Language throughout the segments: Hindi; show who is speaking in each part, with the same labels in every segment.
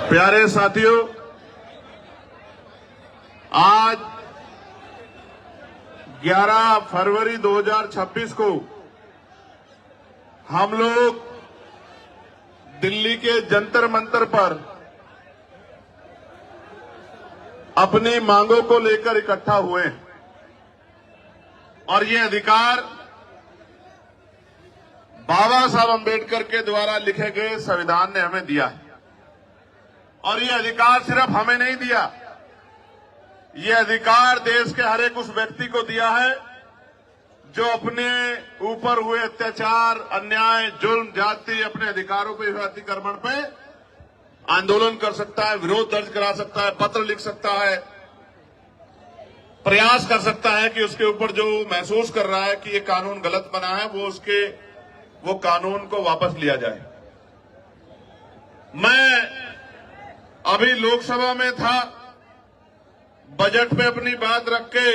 Speaker 1: प्यारे साथियों, आज 11 फरवरी 2026 को हम लोग दिल्ली के जंतर मंतर पर अपनी मांगों को लेकर इकट्ठा हुए हैं और ये अधिकार बाबा साहब अंबेडकर के द्वारा लिखे गए संविधान ने हमें दिया है। और ये अधिकार सिर्फ हमें नहीं दिया, ये अधिकार देश के हर एक उस व्यक्ति को दिया है जो अपने ऊपर हुए अत्याचार, अन्याय, जुल्म, जाति, अपने अधिकारों पे हुए अतिक्रमण पे आंदोलन कर सकता है, विरोध दर्ज करा सकता है, पत्र लिख सकता है, प्रयास कर सकता है कि उसके ऊपर जो महसूस कर रहा है कि ये कानून गलत बना है वो कानून को वापस लिया जाए। मैं अभी लोकसभा में था, बजट पे अपनी बात रख के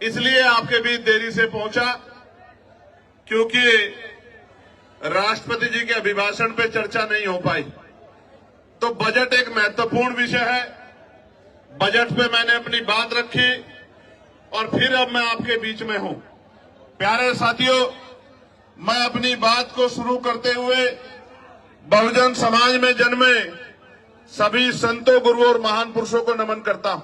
Speaker 1: इसलिए आपके बीच देरी से पहुंचा क्योंकि राष्ट्रपति जी के अभिभाषण पे चर्चा नहीं हो पाई। तो बजट एक महत्वपूर्ण विषय है, बजट पे मैंने अपनी बात रखी और फिर अब मैं आपके बीच में हूं। प्यारे साथियों, मैं अपनी बात को शुरू करते हुए बहुजन समाज में जन्मे सभी संतों, गुरुओं और महान पुरुषों को नमन करता हूं।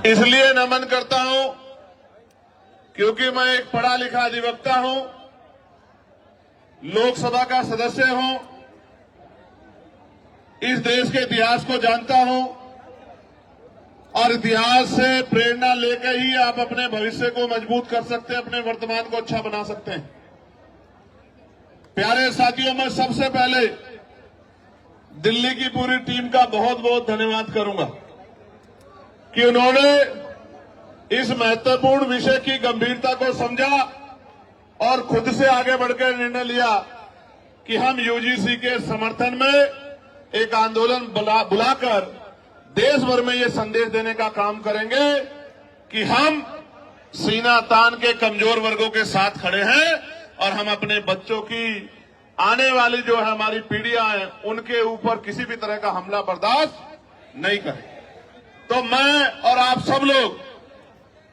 Speaker 1: इसलिए नमन करता हूं क्योंकि मैं एक पढ़ा लिखा अधिवक्ता हूं, लोकसभा का सदस्य हूं, इस देश के इतिहास को जानता हूं और इतिहास से प्रेरणा लेकर ही आप अपने भविष्य को मजबूत कर सकते हैं, अपने वर्तमान को अच्छा बना सकते हैं। प्यारे साथियों, मैं सबसे पहले दिल्ली की पूरी टीम का बहुत बहुत धन्यवाद करूंगा कि उन्होंने इस महत्वपूर्ण विषय की गंभीरता को समझा और खुद से आगे बढ़कर निर्णय लिया कि हम यूजीसी के समर्थन में एक आंदोलन बुलाकर देश भर में ये संदेश देने का काम करेंगे कि हम सीना तान के कमजोर वर्गों के साथ खड़े हैं और हम अपने बच्चों की आने वाली जो है हमारी पीढ़ियां हैं उनके ऊपर किसी भी तरह का हमला बर्दाश्त नहीं करें। तो मैं और आप सब लोग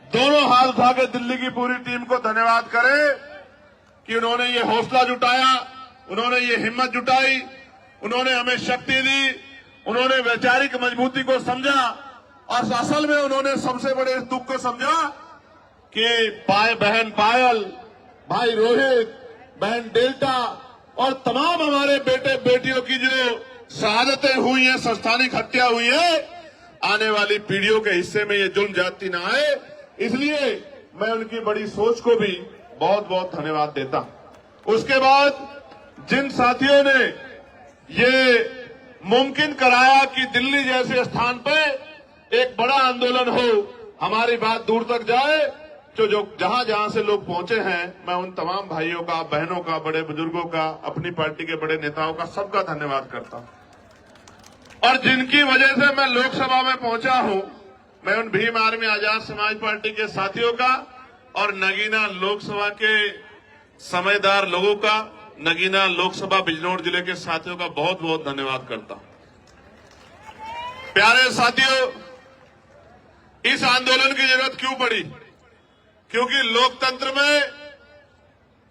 Speaker 1: दोनों हाथ उठाकर दिल्ली की पूरी टीम को धन्यवाद करें कि उन्होंने ये हौसला जुटाया, उन्होंने ये हिम्मत जुटाई, उन्होंने हमें शक्ति दी, उन्होंने वैचारिक मजबूती को समझा और असल में उन्होंने सबसे बड़े इस दुख को समझा कि बहन पायल, भाई रोहित, बहन डेल्टा और तमाम हमारे बेटे बेटियों की जो शहादतें हुई हैं, संस्थानिक हत्या हुई है, आने वाली पीढ़ियों के हिस्से में ये जुल्म जाति ना आए। इसलिए मैं उनकी बड़ी सोच को भी बहुत बहुत धन्यवाद देता हूं। उसके बाद जिन साथियों ने ये मुमकिन कराया कि दिल्ली जैसे स्थान पर एक बड़ा आंदोलन हो, हमारी बात दूर तक जाए, जो जहां जहां से लोग पहुंचे हैं, मैं उन तमाम भाइयों का, बहनों का, बड़े बुजुर्गों का, अपनी पार्टी के बड़े नेताओं का, सबका धन्यवाद करता हूं। और जिनकी वजह से मैं लोकसभा में पहुंचा हूं, मैं उन भीम आर्मी आजाद समाज पार्टी के साथियों का और नगीना लोकसभा के समझदार लोगों का, नगीना लोकसभा बिजनौर जिले के साथियों का बहुत बहुत धन्यवाद करता हूं। प्यारे साथियों, इस आंदोलन की जरूरत क्यों पड़ी? क्योंकि लोकतंत्र में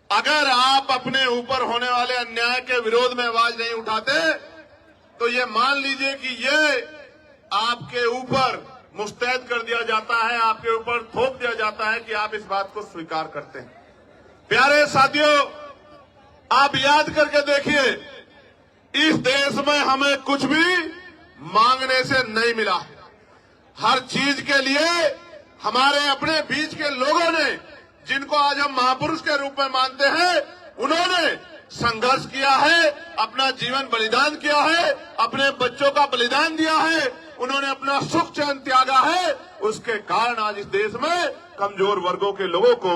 Speaker 1: अगर आप अपने ऊपर होने वाले अन्याय के विरोध में आवाज नहीं उठाते तो ये मान लीजिए कि ये आपके ऊपर मुस्तैद कर दिया जाता है, आपके ऊपर थोप दिया जाता है कि आप इस बात को स्वीकार करते हैं। प्यारे साथियों, आप याद करके देखिए, इस देश में हमें कुछ भी मांगने से नहीं मिला। हर चीज के लिए हमारे अपने बीच के लोगों ने, जिनको आज हम महापुरुष के रूप में मानते हैं, उन्होंने संघर्ष किया है, अपना जीवन बलिदान किया है, अपने बच्चों का बलिदान दिया है, उन्होंने अपना सुख चैन त्यागा है। उसके कारण आज इस देश में कमजोर वर्गों के लोगों को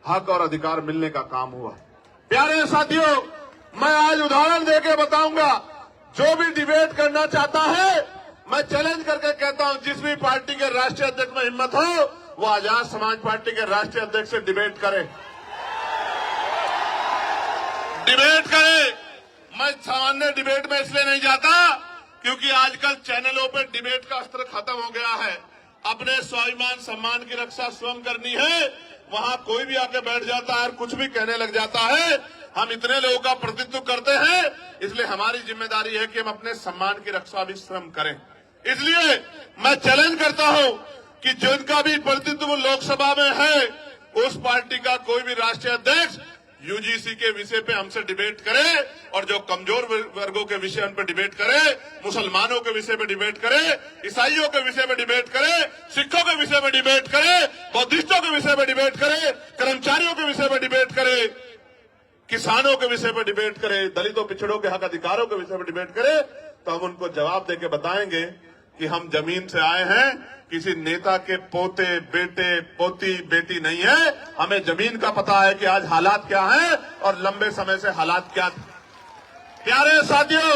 Speaker 1: हक और अधिकार मिलने का काम हुआ। प्यारे साथियों, मैं आज उदाहरण देके बताऊंगा, जो भी डिबेट करना चाहता है मैं चैलेंज करके कहता हूं, जिस भी पार्टी के राष्ट्रीय अध्यक्ष में हिम्मत हो वो आजाद समाज पार्टी के राष्ट्रीय अध्यक्ष से डिबेट करे, डिबेट करे। मैं सामान्य डिबेट में इसलिए नहीं जाता क्योंकि आजकल चैनलों पे डिबेट का अस्त्र खत्म हो गया है। अपने स्वाभिमान सम्मान की रक्षा स्वयं करनी है, वहां कोई भी आके बैठ जाता है और कुछ भी कहने लग जाता है। हम इतने लोगों का प्रतिनिधित्व करते हैं, इसलिए हमारी जिम्मेदारी है कि हम अपने सम्मान की रक्षा भी स्वयं करें। इसलिए मैं चैलेंज करता हूं कि जिनका भी प्रतिनिधित्व लोकसभा में है, उस पार्टी का कोई भी राष्ट्रीय अध्यक्ष यूजीसी के विषय पे हमसे डिबेट करे और जो कमजोर वर्गों के विषय उन पर डिबेट करे, मुसलमानों के विषय पे डिबेट करे, ईसाइयों के विषय पे डिबेट करे, सिखों के विषय पे डिबेट करे, बौद्धिस्टों के विषय पे डिबेट करे, कर्मचारियों के विषय पे डिबेट करे, किसानों के विषय पे डिबेट करे, दलितों पिछड़ों के हक अधिकारों के विषय पे डिबेट करे, तो हम उनको जवाब देके बताएंगे कि हम जमीन से आए हैं, किसी नेता के पोते बेटे पोती बेटी नहीं है। हमें जमीन का पता है कि आज हालात क्या हैं और लंबे समय से हालात क्या थे। प्यारे साथियों,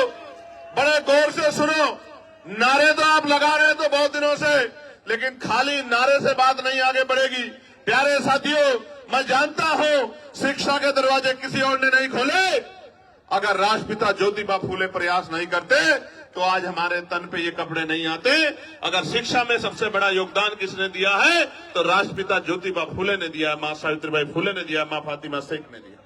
Speaker 1: बड़े गौर से सुनो। नारे तो आप लगा रहे हैं तो बहुत दिनों से, लेकिन खाली नारे से बात नहीं आगे बढ़ेगी। प्यारे साथियों, मैं जानता हूं शिक्षा के दरवाजे किसी और ने नहीं खोले। अगर राष्ट्रपिता ज्योतिबा फूले प्रयास नहीं करते तो आज हमारे तन पे ये कपड़े नहीं आते। अगर शिक्षा में सबसे बड़ा योगदान किसने दिया है तो राष्ट्रपिता ज्योतिबा फूले ने दिया, मां सावित्रीबाई फूले ने दिया, मां फातिमा शेख ने दिया।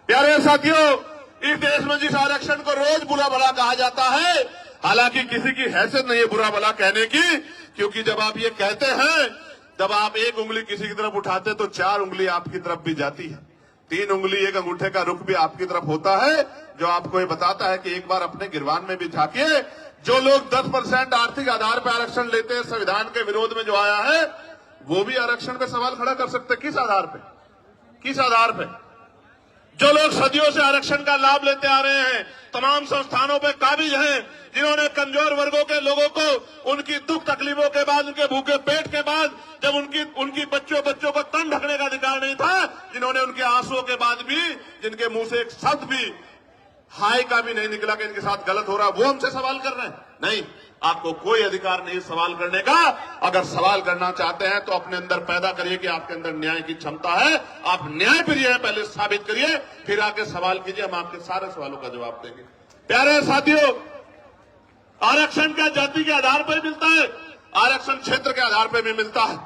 Speaker 1: प्यारे साथियों, इस देश में जिस आरक्षण को रोज बुरा भला कहा जाता है, हालांकि किसी की हैसियत नहीं है बुरा भला कहने की, क्योंकि जब आप ये कहते हैं, जब आप एक उंगली किसी की तरफ उठाते तो 4 उंगली आपकी तरफ भी जाती है, 3 उंगली एक अंगूठे का रुख भी आपकी तरफ होता है, जो आपको ये बताता है कि एक बार अपने गिरवान में भी झांकिए। जो लोग 10% आर्थिक आधार पर आरक्षण लेते हैं, संविधान के विरोध में जो आया है, वो भी आरक्षण पे सवाल खड़ा कर सकते। किस आधार पे? किस आधार पे? जो लोग सदियों से आरक्षण का लाभ लेते आ रहे हैं, तमाम संस्थानों पे काबिज हैं, जिन्होंने कमजोर वर्गों के लोगों को उनकी दुख तकलीफों के बाद, उनके भूखे पेट के बाद, जब उनकी बच्चों को तन ढकने का अधिकार नहीं था, जिन्होंने उनके आंसुओं के बाद भी, जिनके मुंह से एक शब्द भी हाय का भी नहीं निकला कि इनके साथ गलत हो रहा, वो हमसे सवाल कर रहे हैं। नहीं, आपको कोई अधिकार नहीं सवाल करने का। अगर सवाल करना चाहते हैं तो अपने अंदर पैदा करिए कि आपके अंदर न्याय की क्षमता है, आप न्याय प्रिय हैं, पहले साबित करिए, फिर आके सवाल कीजिए, हम आपके सारे सवालों का जवाब देंगे। प्यारे साथियों, आरक्षण क्या जाति के आधार पर मिलता है? आरक्षण क्षेत्र के आधार पर भी मिलता है।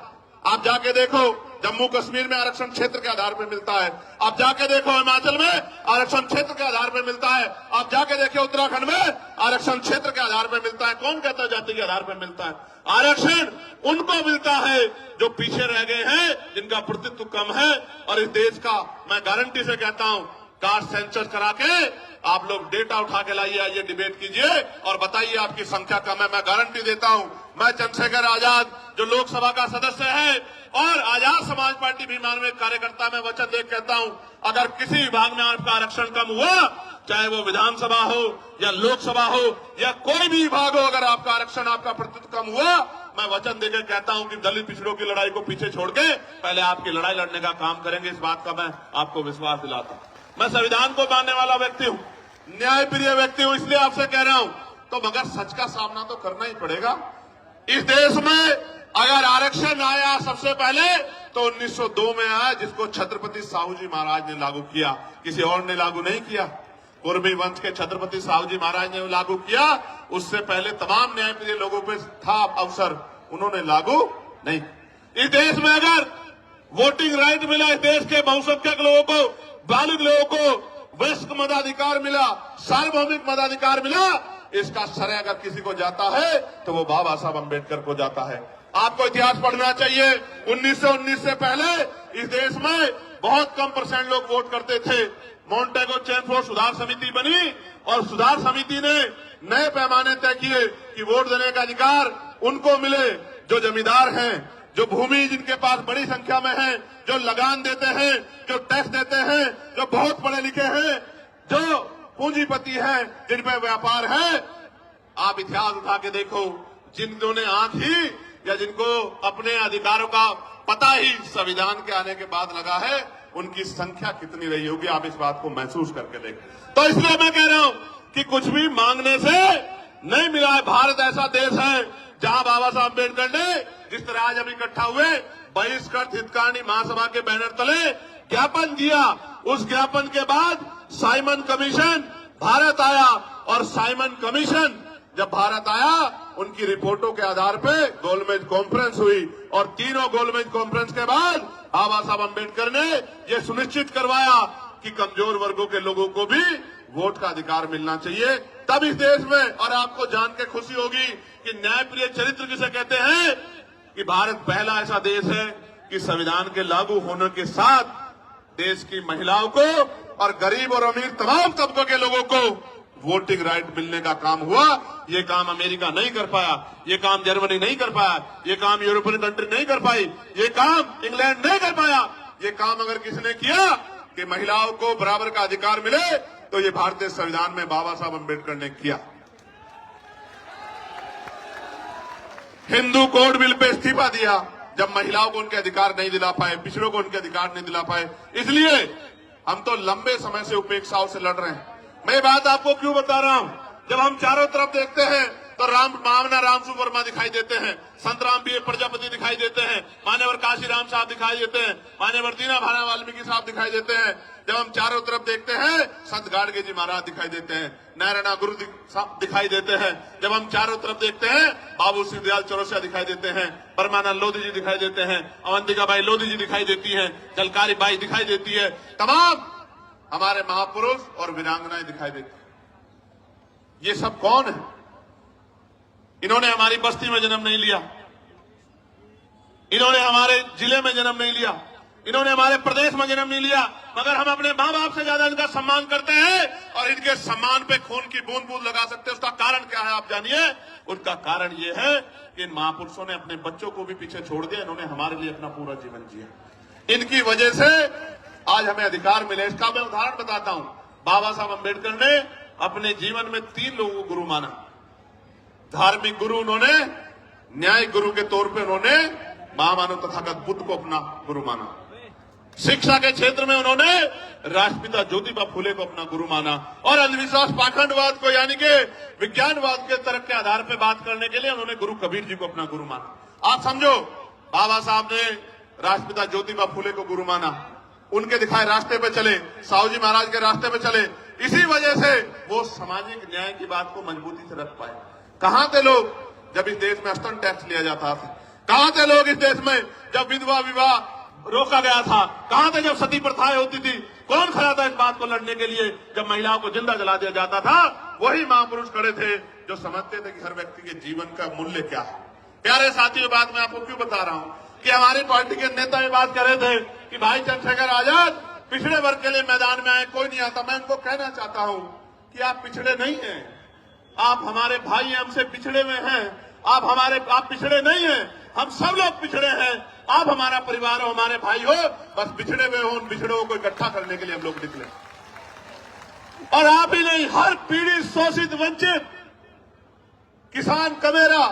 Speaker 1: आप जाके देखो, जम्मू कश्मीर में आरक्षण क्षेत्र के आधार पर मिलता है। आप जाके देखो हिमाचल में आरक्षण क्षेत्र के आधार पर मिलता है। आप जाके देखो उत्तराखंड में आरक्षण क्षेत्र के आधार पर मिलता है। कौन कहता है जाति के आधार पर मिलता है? आरक्षण उनको मिलता है जो पीछे रह गए हैं, जिनका प्रतिनिधित्व कम है। और इस देश का मैं गारंटी से कहता हूं, कास्ट सेंसस करा के आप लोग डेटा उठा के लाइए, आइए डिबेट कीजिए और बताइए आपकी संख्या कम है। मैं गारंटी देता हूं, मैं चंद्रशेखर आजाद जो लोकसभा का सदस्य है और आजाद समाज पार्टी भी मानवीय कार्यकर्ता में वचन दे कहता हूं, अगर किसी विभाग में आपका आरक्षण कम हुआ, चाहे वो विधानसभा हो या लोकसभा हो या कोई भी विभाग हो, अगर आपका आरक्षण, आपका प्रतिनिधित्व कम हुआ, मैं वचन देकर कहता हूं कि दलित पिछड़ों की लड़ाई को पीछे छोड़ के पहले आपकी लड़ाई लड़ने का काम करेंगे। इस बात का मैं आपको विश्वास दिलाता हूं। मैं संविधान को मानने वाला व्यक्ति हूं, न्याय प्रिय व्यक्ति हूं, इसलिए आपसे कह रहा हूं। तो मगर सच का सामना तो करना ही पड़ेगा। इस देश में अगर आरक्षण आया सबसे पहले तो 1902 में आया, जिसको छत्रपति साहू जी महाराज ने लागू किया, किसी और ने लागू नहीं किया। कुर्मी वंश के छत्रपति साहू जी महाराज ने लागू किया। उससे पहले तमाम न्याय प्रिय लोगों पे था अवसर, उन्होंने लागू नहीं। इस देश में अगर वोटिंग राइट मिला, इस देश के बहुसंख्यक लोगों को, बालिग लोगों को वयस्क मताधिकार मिला, सार्वभौमिक मताधिकार मिला, इसका श्रेय अगर किसी को जाता है तो वो बाबा साहब अम्बेडकर को जाता है। आपको इतिहास पढ़ना चाहिए। 1919 से पहले इस देश में बहुत कम % लोग वोट करते थे। मॉन्टेगो चैनफोर्ड सुधार समिति बनी और सुधार समिति ने नए पैमाने तय किए कि वोट देने का अधिकार उनको मिले जो जमींदार हैं, जो भूमि जिनके पास बड़ी संख्या में है, जो लगान देते हैं, जो टैक्स देते हैं, जो बहुत पढ़े लिखे हैं, जो पूंजीपति हैं, जिन पे व्यापार है। आप इतिहास उठा के देखो, जिन्होंने आंख ही या जिनको अपने अधिकारों का पता ही संविधान के आने के बाद लगा है, उनकी संख्या कितनी रही होगी, आप इस बात को महसूस करके देखें। तो इसलिए मैं कह रहा हूं कि कुछ भी मांगने से नहीं मिला है। भारत ऐसा देश है जहां बाबा साहब अम्बेडकर ने जिस तरह आज हम इकट्ठा हुए बहिष्कृत हितकानी महासभा के बैनर तले ज्ञापन दिया, उस ज्ञापन के बाद साइमन कमीशन भारत आया और साइमन कमीशन जब भारत आया उनकी रिपोर्टों के आधार पे गोलमेज कॉन्फ्रेंस हुई और तीनों गोलमेज कॉन्फ्रेंस के बाद बाबा साहब अम्बेडकर ने यह सुनिश्चित करवाया कि कमजोर वर्गों के लोगों को भी वोट का अधिकार मिलना चाहिए। तब इस देश में, और आपको जान के खुशी होगी कि न्यायप्रिय चरित्र किसे कहते हैं, कि भारत पहला ऐसा देश है कि संविधान के लागू होने के साथ देश की महिलाओं को और गरीब और अमीर तमाम तबकों के लोगों को वोटिंग राइट मिलने का काम हुआ। ये काम अमेरिका नहीं कर पाया, ये काम जर्मनी नहीं कर पाया, ये काम यूरोपियन कंट्री नहीं कर पाई, ये काम इंग्लैंड नहीं कर पाया। ये काम अगर किसने किया कि महिलाओं को बराबर का अधिकार मिले तो ये भारतीय संविधान में बाबा साहब अम्बेडकर ने किया। हिंदू कोड बिल पे इस्तीफा दिया जब महिलाओं को उनके अधिकार नहीं दिला पाए, पिछड़ों को उनके अधिकार नहीं दिला पाए। इसलिए हम तो लंबे समय से उपेक्षाओं से लड़ रहे हैं। मैं ये बात आपको क्यों बता रहा हूं, जब हम चारों तरफ देखते हैं तो मामना रामसु वर्मा दिखाई देते हैं, संत राम पी प्रजापति दिखाई देते हैं, मान्यवर काशीराम साहब दिखाई देते हैं, मान्यवर दीना भाना वाल्मीकि साहब दिखाई देते हैं। जब हम चारों तरफ देखते हैं संत गाड़गे जी महाराज दिखाई देते हैं, नारायणा गुरु दिखाई देते हैं। जब हम चारों तरफ देखते हैं बाबू सिंह दयाल चौरसिया दिखाई देते हैं, परमानंद लोधी जी दिखाई देते हैं, अवंतिका बाई लोधी जी दिखाई देती है, जलकारी बाई दिखाई देती है, तमाम हमारे महापुरुष और वीरांगनाएं दिखाई देती है। ये सब कौन है? इन्होंने हमारी बस्ती में जन्म नहीं लिया, इन्होंने हमारे जिले में जन्म नहीं लिया, इन्होंने हमारे प्रदेश में जन्म नहीं लिया, मगर हम अपने मां बाप से ज्यादा इनका सम्मान करते हैं और इनके सम्मान पे खून की बूंद बूंद लगा सकते हैं। उसका कारण क्या है आप जानिए। उनका कारण ये है कि इन महापुरुषों ने अपने बच्चों को भी पीछे छोड़ दिया, इन्होंने हमारे लिए अपना पूरा जीवन जिया। इनकी वजह से आज हमें अधिकार मिले। इसका मैं उदाहरण बताता हूं। बाबा साहब अम्बेडकर ने अपने जीवन में 3 लोगों को गुरु माना। धार्मिक गुरु उन्होंने, न्यायिक गुरु के तौर पे उन्होंने महामानव तथागत बुद्ध को अपना गुरु माना। शिक्षा के क्षेत्र में उन्होंने राष्ट्रपिता ज्योतिबा फुले को अपना गुरु माना और अंधविश्वास पाखंडवाद को यानी कि विज्ञानवाद के तर्क के आधार पर बात करने के लिए उन्होंने गुरु कबीर जी को अपना गुरु माना। आप समझो, बाबा साहब ने राष्ट्रपिता ज्योतिबा फुले को गुरु माना, उनके दिखाए रास्ते पे चले, साहू जी महाराज के रास्ते पे चले। इसी वजह से वो सामाजिक न्याय की बात को मजबूती से रख पाए। कहां थे लोग जब इस देश में स्तन टैक्स लिया जाता था? कहां थे लोग इस देश में जब विधवा विवाह रोका गया था? कहां थे जब सती प्रथाएं होती थी? कौन खड़ा था इस बात को लड़ने के लिए जब महिलाओं को जिंदा जला दिया जाता था? वही महापुरुष खड़े थे जो समझते थे कि हर व्यक्ति के जीवन का मूल्य क्या है। प्यारे साथियों, बात मैं आपको क्यों बता रहा हूं कि हमारी पार्टी के नेता ये बात कर रहे थे कि भाई चंद्रशेखर आजाद पिछड़े वर्ग के लिए मैदान में आए, कोई नहीं आता। मैं उनको कहना चाहता हूं कि आप पिछड़े नहीं हैं, आप हमारे भाई हैं, हमसे पिछड़े हुए हैं। आप पिछड़े नहीं हैं, हम सब लोग पिछड़े हैं। आप हमारा परिवार हो, हमारे भाई हो, बस पिछड़े हुए हो, उन पिछड़ों को इकट्ठा करने के लिए हम लोग निकले। और आप ही नहीं, हर पीड़ित, शोषित, वंचित किसान, कमेरा,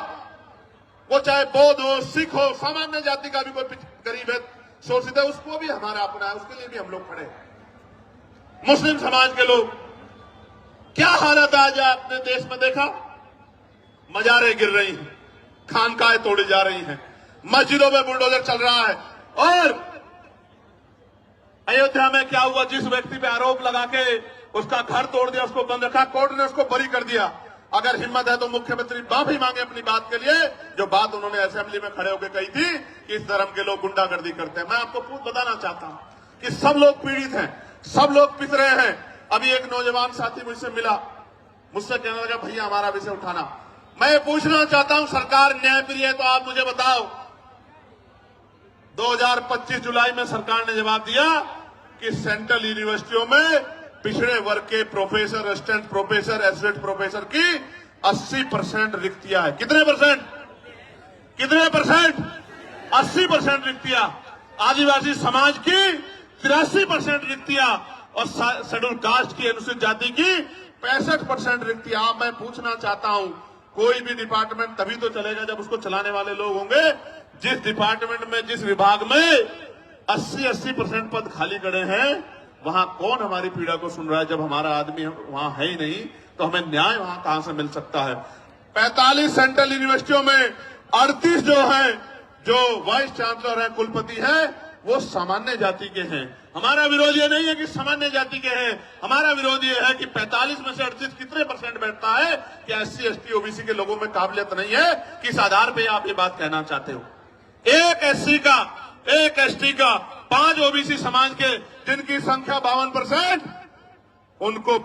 Speaker 1: वो चाहे बौद्ध हो, सिख हो, सामान्य जाति का भी कोई गरीब है, शोषित है, उसको भी हमारा अपना है, उसके लिए भी हम लोग खड़े हैं। मुस्लिम समाज के लोग, क्या हालत आज आपने देश में देखा? मजारें गिर रही हैं, खानकाहें तोड़ी जा रही हैं, मस्जिदों में बुलडोजर चल रहा है। और अयोध्या में क्या हुआ? जिस व्यक्ति पे आरोप लगा के उसका घर तोड़ दिया, उसको बंद रखा, कोर्ट ने उसको बरी कर दिया। अगर हिम्मत है तो मुख्यमंत्री माफी मांगे अपनी बात के लिए, जो बात उन्होंने असेंबली में खड़े होकर कही थी कि इस धर्म के लोग गुंडागर्दी करते हैं। मैं आपको खुद बताना चाहता हूं कि सब लोग पीड़ित हैं, सब लोग पिस रहे हैं। अभी एक नौजवान साथी मुझसे मिला, मुझसे कहने लगा भैया हमारा विषय उठाना। मैं पूछना चाहता हूं, सरकार न्यायप्रिय है तो आप मुझे बताओ, 2025 जुलाई में सरकार ने जवाब दिया कि सेंट्रल यूनिवर्सिटियों में पिछड़े वर्ग के professor, assistant professor, associate professor की 80% रिक्तियां है। कितने परसेंट? 80% रिक्तियां। आदिवासी समाज की 83% रिक्तियां और शेड्यूल कास्ट की, अनुसूचित जाति की 65% रिक्तियां। अब मैं पूछना चाहता हूं, कोई भी डिपार्टमेंट तभी तो चलेगा जब उसको चलाने वाले लोग होंगे। जिस डिपार्टमेंट में, जिस विभाग में 80% पद खाली खड़े हैं, वहां कौन हमारी पीड़ा को सुन रहा है जब हमारा आदमी वहां है ही नहीं? तो हमें न्याय वहां कहां से मिल सकता है? 45 सेंट्रल यूनिवर्सिटियों में 38 जो है, जो वाइस चांसलर है, कुलपति है, वो सामान्य जाति के हैं। हमारा विरोध ये नहीं है कि सामान्य जाति के हैं, हमारा विरोध ये है कि 45 में से 38 कितने परसेंट बैठता है कि SC ST OBC के लोगों में काबिलियत नहीं है? किस आधार पे आप ये बात कहना चाहते हो? एक SC का, एक ST का, 5 OBC समाज के, जिनकी संख्या 52%, उनको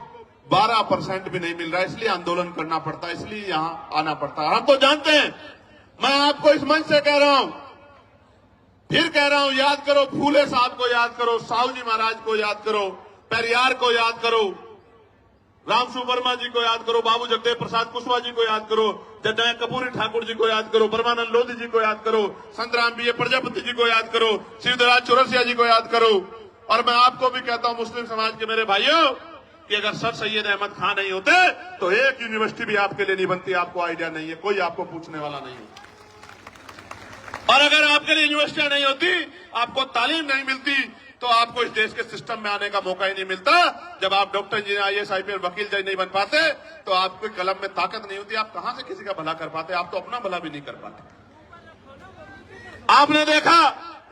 Speaker 1: 12% भी नहीं मिल रहा है। इसलिए आंदोलन करना पड़ता है, इसलिए यहां आना पड़ता है। हम तो जानते हैं, मैं आपको इस मंच से कह रहा हूं, फिर कह रहा हूं, याद करो फूले साहब को, याद करो साहू जी महाराज को, याद करो पेरियार को, याद करो रामसु वर्मा जी को, याद करो बाबू जगदेव प्रसाद कुशवाहा जी को, याद करो जननायक कपूरी ठाकुर जी को, याद करो परमानंद लोधी जी को, याद करो संतराम BA प्रजापति जी को, याद करो शिवदराज चौरसिया जी को, याद करो। और मैं आपको भी कहता हूं, मुस्लिम समाज के मेरे भाइयों, कि अगर सर सैयद अहमद खान नहीं होते तो एक यूनिवर्सिटी भी आपके लिए नहीं बनती। आपको आइडिया नहीं है, कोई आपको पूछने वाला नहीं है। और अगर आपके लिए यूनिवर्सिटियां नहीं होती, आपको तालीम नहीं मिलती, तो आपको इस देश के सिस्टम में आने का मौका ही नहीं मिलता। जब आप डॉक्टर इंजीनियर IAS IPS वकील जज नहीं बन पाते, तो आपके कलम में ताकत नहीं होती, आप कहां से किसी का भला कर पाते? आप तो अपना भला भी नहीं कर पाते। आपने देखा,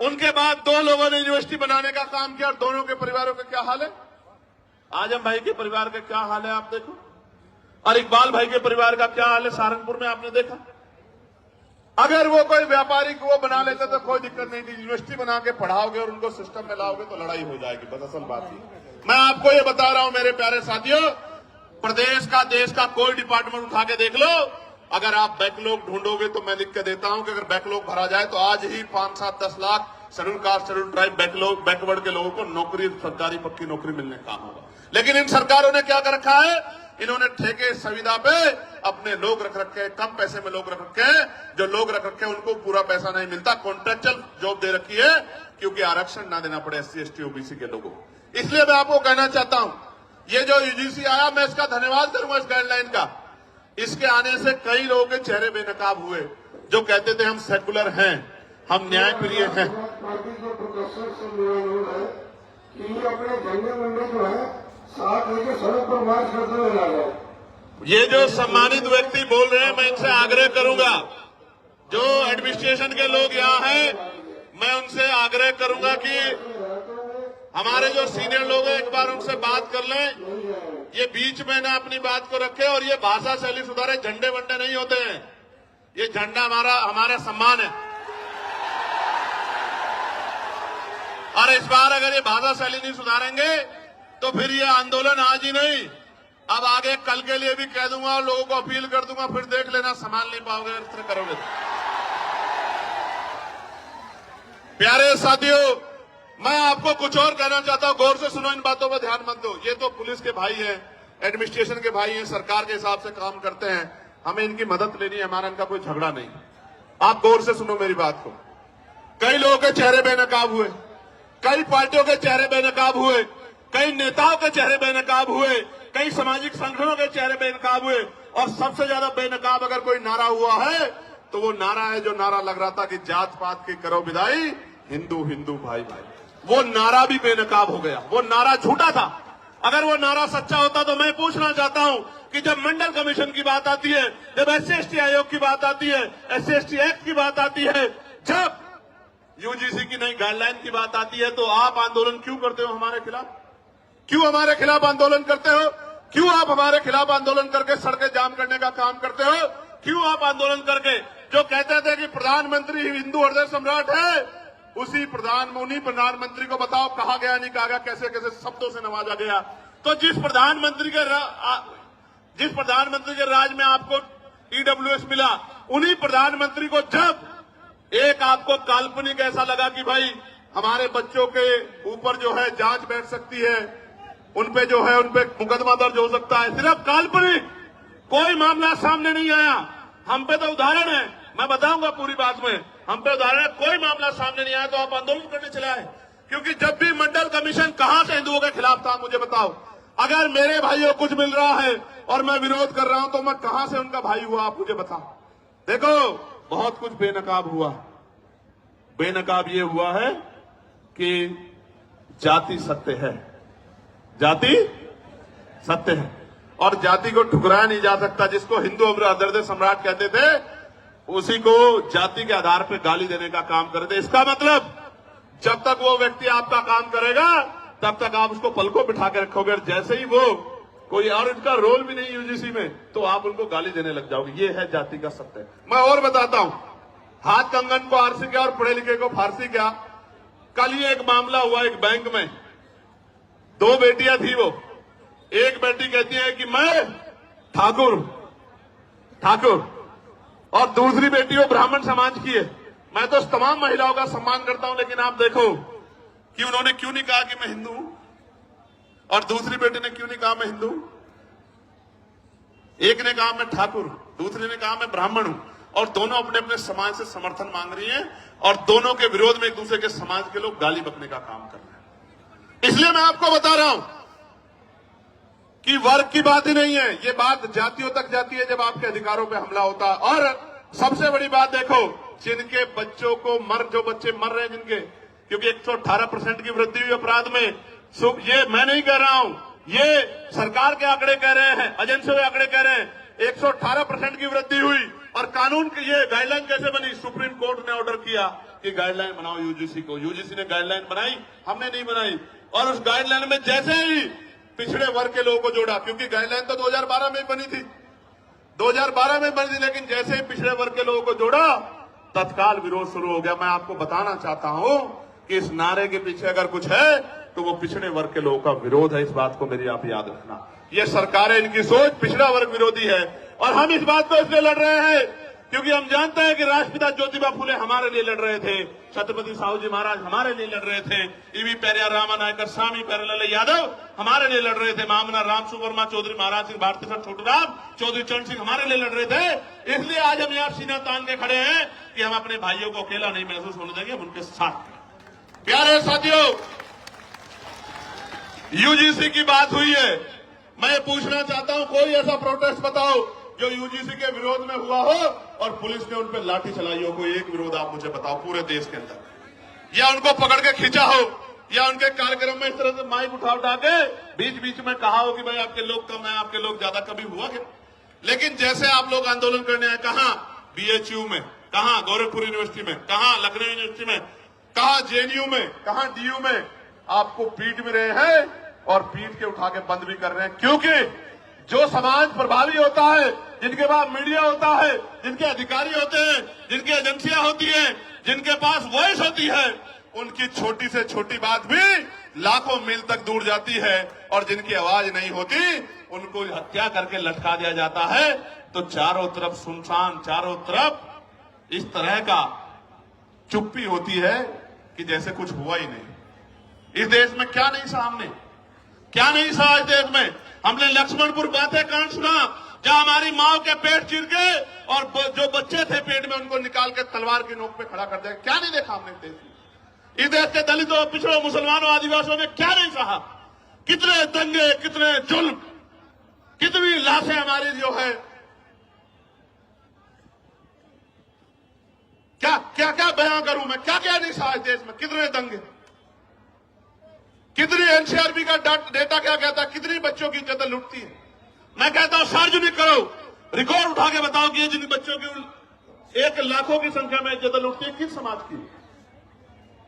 Speaker 1: उनके बाद 2 लोगों ने यूनिवर्सिटी बनाने का काम किया, और दोनों के परिवारों का क्या हाल है? आजम भाई के परिवार का क्या हाल है आप देखो, और इकबाल भाई के परिवार का क्या हाल है सहारनपुर में, आपने देखा। अगर वो कोई व्यापारी को वो बना लेते तो कोई दिक्कत नहीं थी। यूनिवर्सिटी बना के पढ़ाओगे और उनको सिस्टम में लाओगे तो लड़ाई हो जाएगी। बस असल बात ही मैं आपको ये बता रहा हूं मेरे प्यारे साथियों, प्रदेश का, देश का कोई डिपार्टमेंट उठा के देख लो, अगर आप बैकलॉग ढूंढोगे तो मैं लिख के देता हूं कि अगर बैकलॉग भरा जाए तो आज ही 5, 7, 10 lakh schedule caste, schedule tribe, backward के लोगों को नौकरी, सरकारी पक्की नौकरी मिलने का काम होगा। लेकिन इन सरकारों ने क्या कर रखा है? इन्होंने ठेके संविदा पे अपने लोग रख रखे, कम पैसे में लोग रख रखे। जो लोग रख रखे उनको पूरा पैसा नहीं मिलता, कॉन्ट्रेक्चुअल जॉब दे रखी है, क्योंकि आरक्षण ना देना पड़े SC ST OBC के लोगों को। इसलिए मैं आपको कहना चाहता हूं, ये जो UGC आया, मैं इसका धन्यवाद करूंगा, इस गाइडलाइन का। इसके आने से कई लोगों के चेहरे बेनकाब हुए, जो कहते थे हम सेकुलर हैं, हम न्यायप्रिय हैं। ये जो सम्मानित व्यक्ति बोल रहे हैं, मैं इनसे आग्रह करूंगा, जो एडमिनिस्ट्रेशन के लोग यहाँ हैं, मैं उनसे आग्रह करूंगा कि हमारे जो सीनियर लोग हैं, एक बार उनसे बात कर लें, ये बीच में ना अपनी बात को रखे, और ये भाषा शैली सुधारे। झंडे वंडे नहीं होते हैं, ये झंडा हमारा सम्मान है। और इस बार अगर ये भाषा शैली नहीं सुधारेंगे तो फिर ये आंदोलन आज ही नहीं, अब आगे कल के लिए भी कह दूंगा और लोगों को अपील कर दूंगा, फिर देख लेना संभाल नहीं पाओगे अगर इस तरह करोगे तो। प्यारे साथियों, मैं आपको कुछ और कहना चाहता हूं, गौर से सुनो, इन बातों पर ध्यान मत दो। ये तो पुलिस के भाई हैं, एडमिनिस्ट्रेशन के भाई हैं, सरकार के हिसाब से काम करते हैं, हमें इनकी मदद लेनी है, हमारा इनका कोई झगड़ा नहीं। आप गौर से सुनो मेरी बात को। कई लोगों के चेहरे बेनकाब हुए, कई पार्टियों के चेहरे बेनकाब हुए, कई नेताओं के चेहरे बेनकाब हुए, कई सामाजिक संगठनों के चेहरे बेनकाब हुए, और सबसे ज्यादा बेनकाब अगर कोई नारा हुआ है तो वो नारा है जो नारा लग रहा था कि जात पात की करो विदाई, हिंदू हिंदू भाई भाई। वो नारा भी बेनकाब हो गया, वो नारा झूठा था। अगर वो नारा सच्चा होता तो मैं पूछना चाहता हूं कि जब मंडल कमीशन की बात आती है, जब SC ST आयोग की बात आती है, SC ST एक्ट की बात आती है, जब UGC की नई गाइडलाइन की बात आती है, तो आप आंदोलन क्यों करते हो हमारे खिलाफ? क्यों हमारे खिलाफ आंदोलन करते हो? क्यों आप हमारे खिलाफ आंदोलन करके सड़कें जाम करने का काम करते हो? क्यों आप आंदोलन करके, जो कहते थे कि प्रधानमंत्री हिंदू हृदय सम्राट है, उन्हीं प्रधानमंत्री को बताओ कहा गया, नहीं कहा गया, कैसे कैसे शब्दों से नवाजा गया। तो जिस प्रधानमंत्री के राज में आपको EWS मिला, उन्हीं प्रधानमंत्री को जब एक आपको काल्पनिक ऐसा लगा कि भाई हमारे बच्चों के ऊपर जो है जांच बैठ सकती है, उनपे जो है उनपे मुकदमा दर्ज हो सकता है, सिर्फ काल्पनिक, कोई मामला सामने नहीं आया। हम पे तो उदाहरण है, मैं बताऊंगा पूरी बात में, हम पे उदाहरण है, कोई मामला सामने नहीं आया तो आप आंदोलन करने चले आए। क्योंकि जब भी मंडल कमीशन कहां से हिंदुओं के खिलाफ था, मुझे बताओ। अगर मेरे भाइयों को कुछ मिल रहा है और मैं विरोध कर रहा हूं तो मैं कहां से उनका भाई हुआ, आप मुझे बताओ। देखो, बहुत कुछ बेनकाब हुआ। बेनकाब ये हुआ है कि जाति सत्य है, जाति सत्य है। और जाति को ठुकराया नहीं जा सकता। जिसको हिंदू अदर्दे सम्राट कहते थे, उसी को जाति के आधार पर गाली देने का काम करते। इसका मतलब जब तक वो व्यक्ति आपका काम करेगा तब तक आप उसको पलकों बिठा के रखोगे। जैसे ही वो कोई और इनका रोल भी नहीं यूजीसी में, तो आप उनको गाली देने लग जाओगे। ये है जाति का सत्य। मैं और बताता हूं, हाथ कंगन को आरसी क्या और पढ़े लिखे को फारसी क्या। कल ही एक मामला हुआ एक बैंक में, 2 बेटियां थी। वो एक बेटी कहती है कि मैं ठाकुर और दूसरी बेटी वो ब्राह्मण समाज की है। मैं तो तमाम महिलाओं का सम्मान करता हूं, लेकिन आप देखो कि उन्होंने क्यों नहीं कहा कि मैं हिंदू हूं, और दूसरी बेटी ने क्यों नहीं कहा मैं हिंदू। एक ने कहा मैं ठाकुर, दूसरी ने कहा मैं ब्राह्मण हूं, और दोनों अपने अपने समाज से समर्थन मांग रही हैं, और दोनों के विरोध में एक दूसरे के समाज के लोग गाली बकने का काम कर रहे हैं। इसलिए मैं आपको बता रहा हूं कि वर्ग की बात ही नहीं है, ये बात जातियों तक जाती है जब आपके अधिकारों पे हमला होता है। और सबसे बड़ी बात देखो, जिनके बच्चों को जो बच्चे मर रहे हैं जिनके, क्योंकि 118% की वृद्धि हुई अपराध में। ये मैं नहीं कह रहा हूं, ये सरकार के आंकड़े कह रहे हैं, एजेंसियों के आंकड़े कह रहे हैं। 118% की वृद्धि हुई। और कानून की ये गाइडलाइन कैसे बनी? सुप्रीम कोर्ट ने ऑर्डर किया कि गाइडलाइन बनाओ यूजीसी को। यूजीसी ने गाइडलाइन बनाई, हमने नहीं बनाई। और उस गाइडलाइन में जैसे ही पिछड़े वर्ग के लोगों को जोड़ा, क्योंकि गाइडलाइन तो 2012 में बनी थी, 2012 में बनी थी, लेकिन जैसे ही पिछड़े वर्ग के लोगों को जोड़ा, तत्काल विरोध शुरू हो गया। मैं आपको बताना चाहता हूं कि इस नारे के पीछे अगर कुछ है तो वो पिछड़े वर्ग के लोगों का विरोध है। इस बात को मेरी आप याद रखना। ये सरकारें, इनकी सोच पिछड़ा वर्ग विरोधी है। और हम इस बात को इसलिए लड़ रहे हैं क्योंकि हम जानते हैं कि राष्ट्रपिता ज्योतिबा फुले हमारे लिए लड़ रहे थे, छत्रपति साहू जी महाराज हमारे लिए लड़ रहे थे, ईवी पेरियार रामानायकर, स्वामी प्यारेलाल यादव हमारे लिए लड़ रहे थे, महामना राम सुवर्मा चौधरी, महाराज सिंह भारती सर छोटूराम, चौधरी चरण सिंह हमारे लिए लड़ रहे थे। इसलिए आज हम यहाँ सीना तान के खड़े हैं कि हम अपने भाइयों को अकेला नहीं महसूस होने देंगे, हम उनके साथ। प्यारे साथियों, यूजीसी की बात हुई है, मैं पूछना चाहता हूं, कोई ऐसा प्रोटेस्ट बताओ जो यूजीसी के विरोध में हुआ हो और पुलिस ने उन पर लाठी चलाई हो। कोई एक विरोध आप मुझे बताओ पूरे देश के अंदर, या उनको पकड़ के खींचा हो, या उनके कार्यक्रम में इस तरह से माइक उठा के बीच बीच में कहा हो कि भाई आपके लोग कम है, आपके लोग ज्यादा, कभी हुआ क्या? लेकिन जैसे आप लोग आंदोलन करने आए, कहां बीएचयू में, कहां गोरखपुर यूनिवर्सिटी में, कहां लखनऊ यूनिवर्सिटी में, कहां जेएनयू में, कहां डीयू में, आपको पीट भी रहे हैं और पीट के उठा के बंद भी कर रहे हैं। क्योंकि जो समाज प्रभावी होता है, जिनके पास मीडिया होता है, जिनके अधिकारी होते हैं, जिनकी एजेंसियां होती हैं, जिनके पास वॉइस होती है, उनकी छोटी से छोटी बात भी लाखों मील तक दूर जाती है। और जिनकी आवाज नहीं होती, उनको हत्या करके लटका दिया जाता है। तो चारों तरफ सुनसान, चारों तरफ इस तरह का चुप्पी होती है कि जैसे कुछ हुआ ही नहीं। इस देश में क्या नहीं सहा हमने, क्या नहीं सहा इस देश में। हमने लक्ष्मणपुर बातें कांड सुना, जहां हमारी माओ के पेट चीर के और जो बच्चे थे पेट में उनको निकाल के तलवार की नोक पे खड़ा कर दिया। क्या नहीं देखा हमने इस देश में? इस देश के दलितों, पिछड़ों, मुसलमानों, आदिवासियों ने क्या नहीं सहा? कितने दंगे, कितने जुल्म, कितनी लाशें हमारी जो है, क्या क्या क्या बयां करूं मैं, क्या क्या नहीं सहा इस देश में? कितने दंगे, कितनी एनसीआरबी का डेटा क्या कहता है, कितनी बच्चों की इज्जत लुटती है। मैं कहता हूं सार्वजनिक करो, रिकॉर्ड उठा के बताओ कि ये जिन बच्चों की 1 लाखों की संख्या में इज्जत लुटती है, किस समाज की,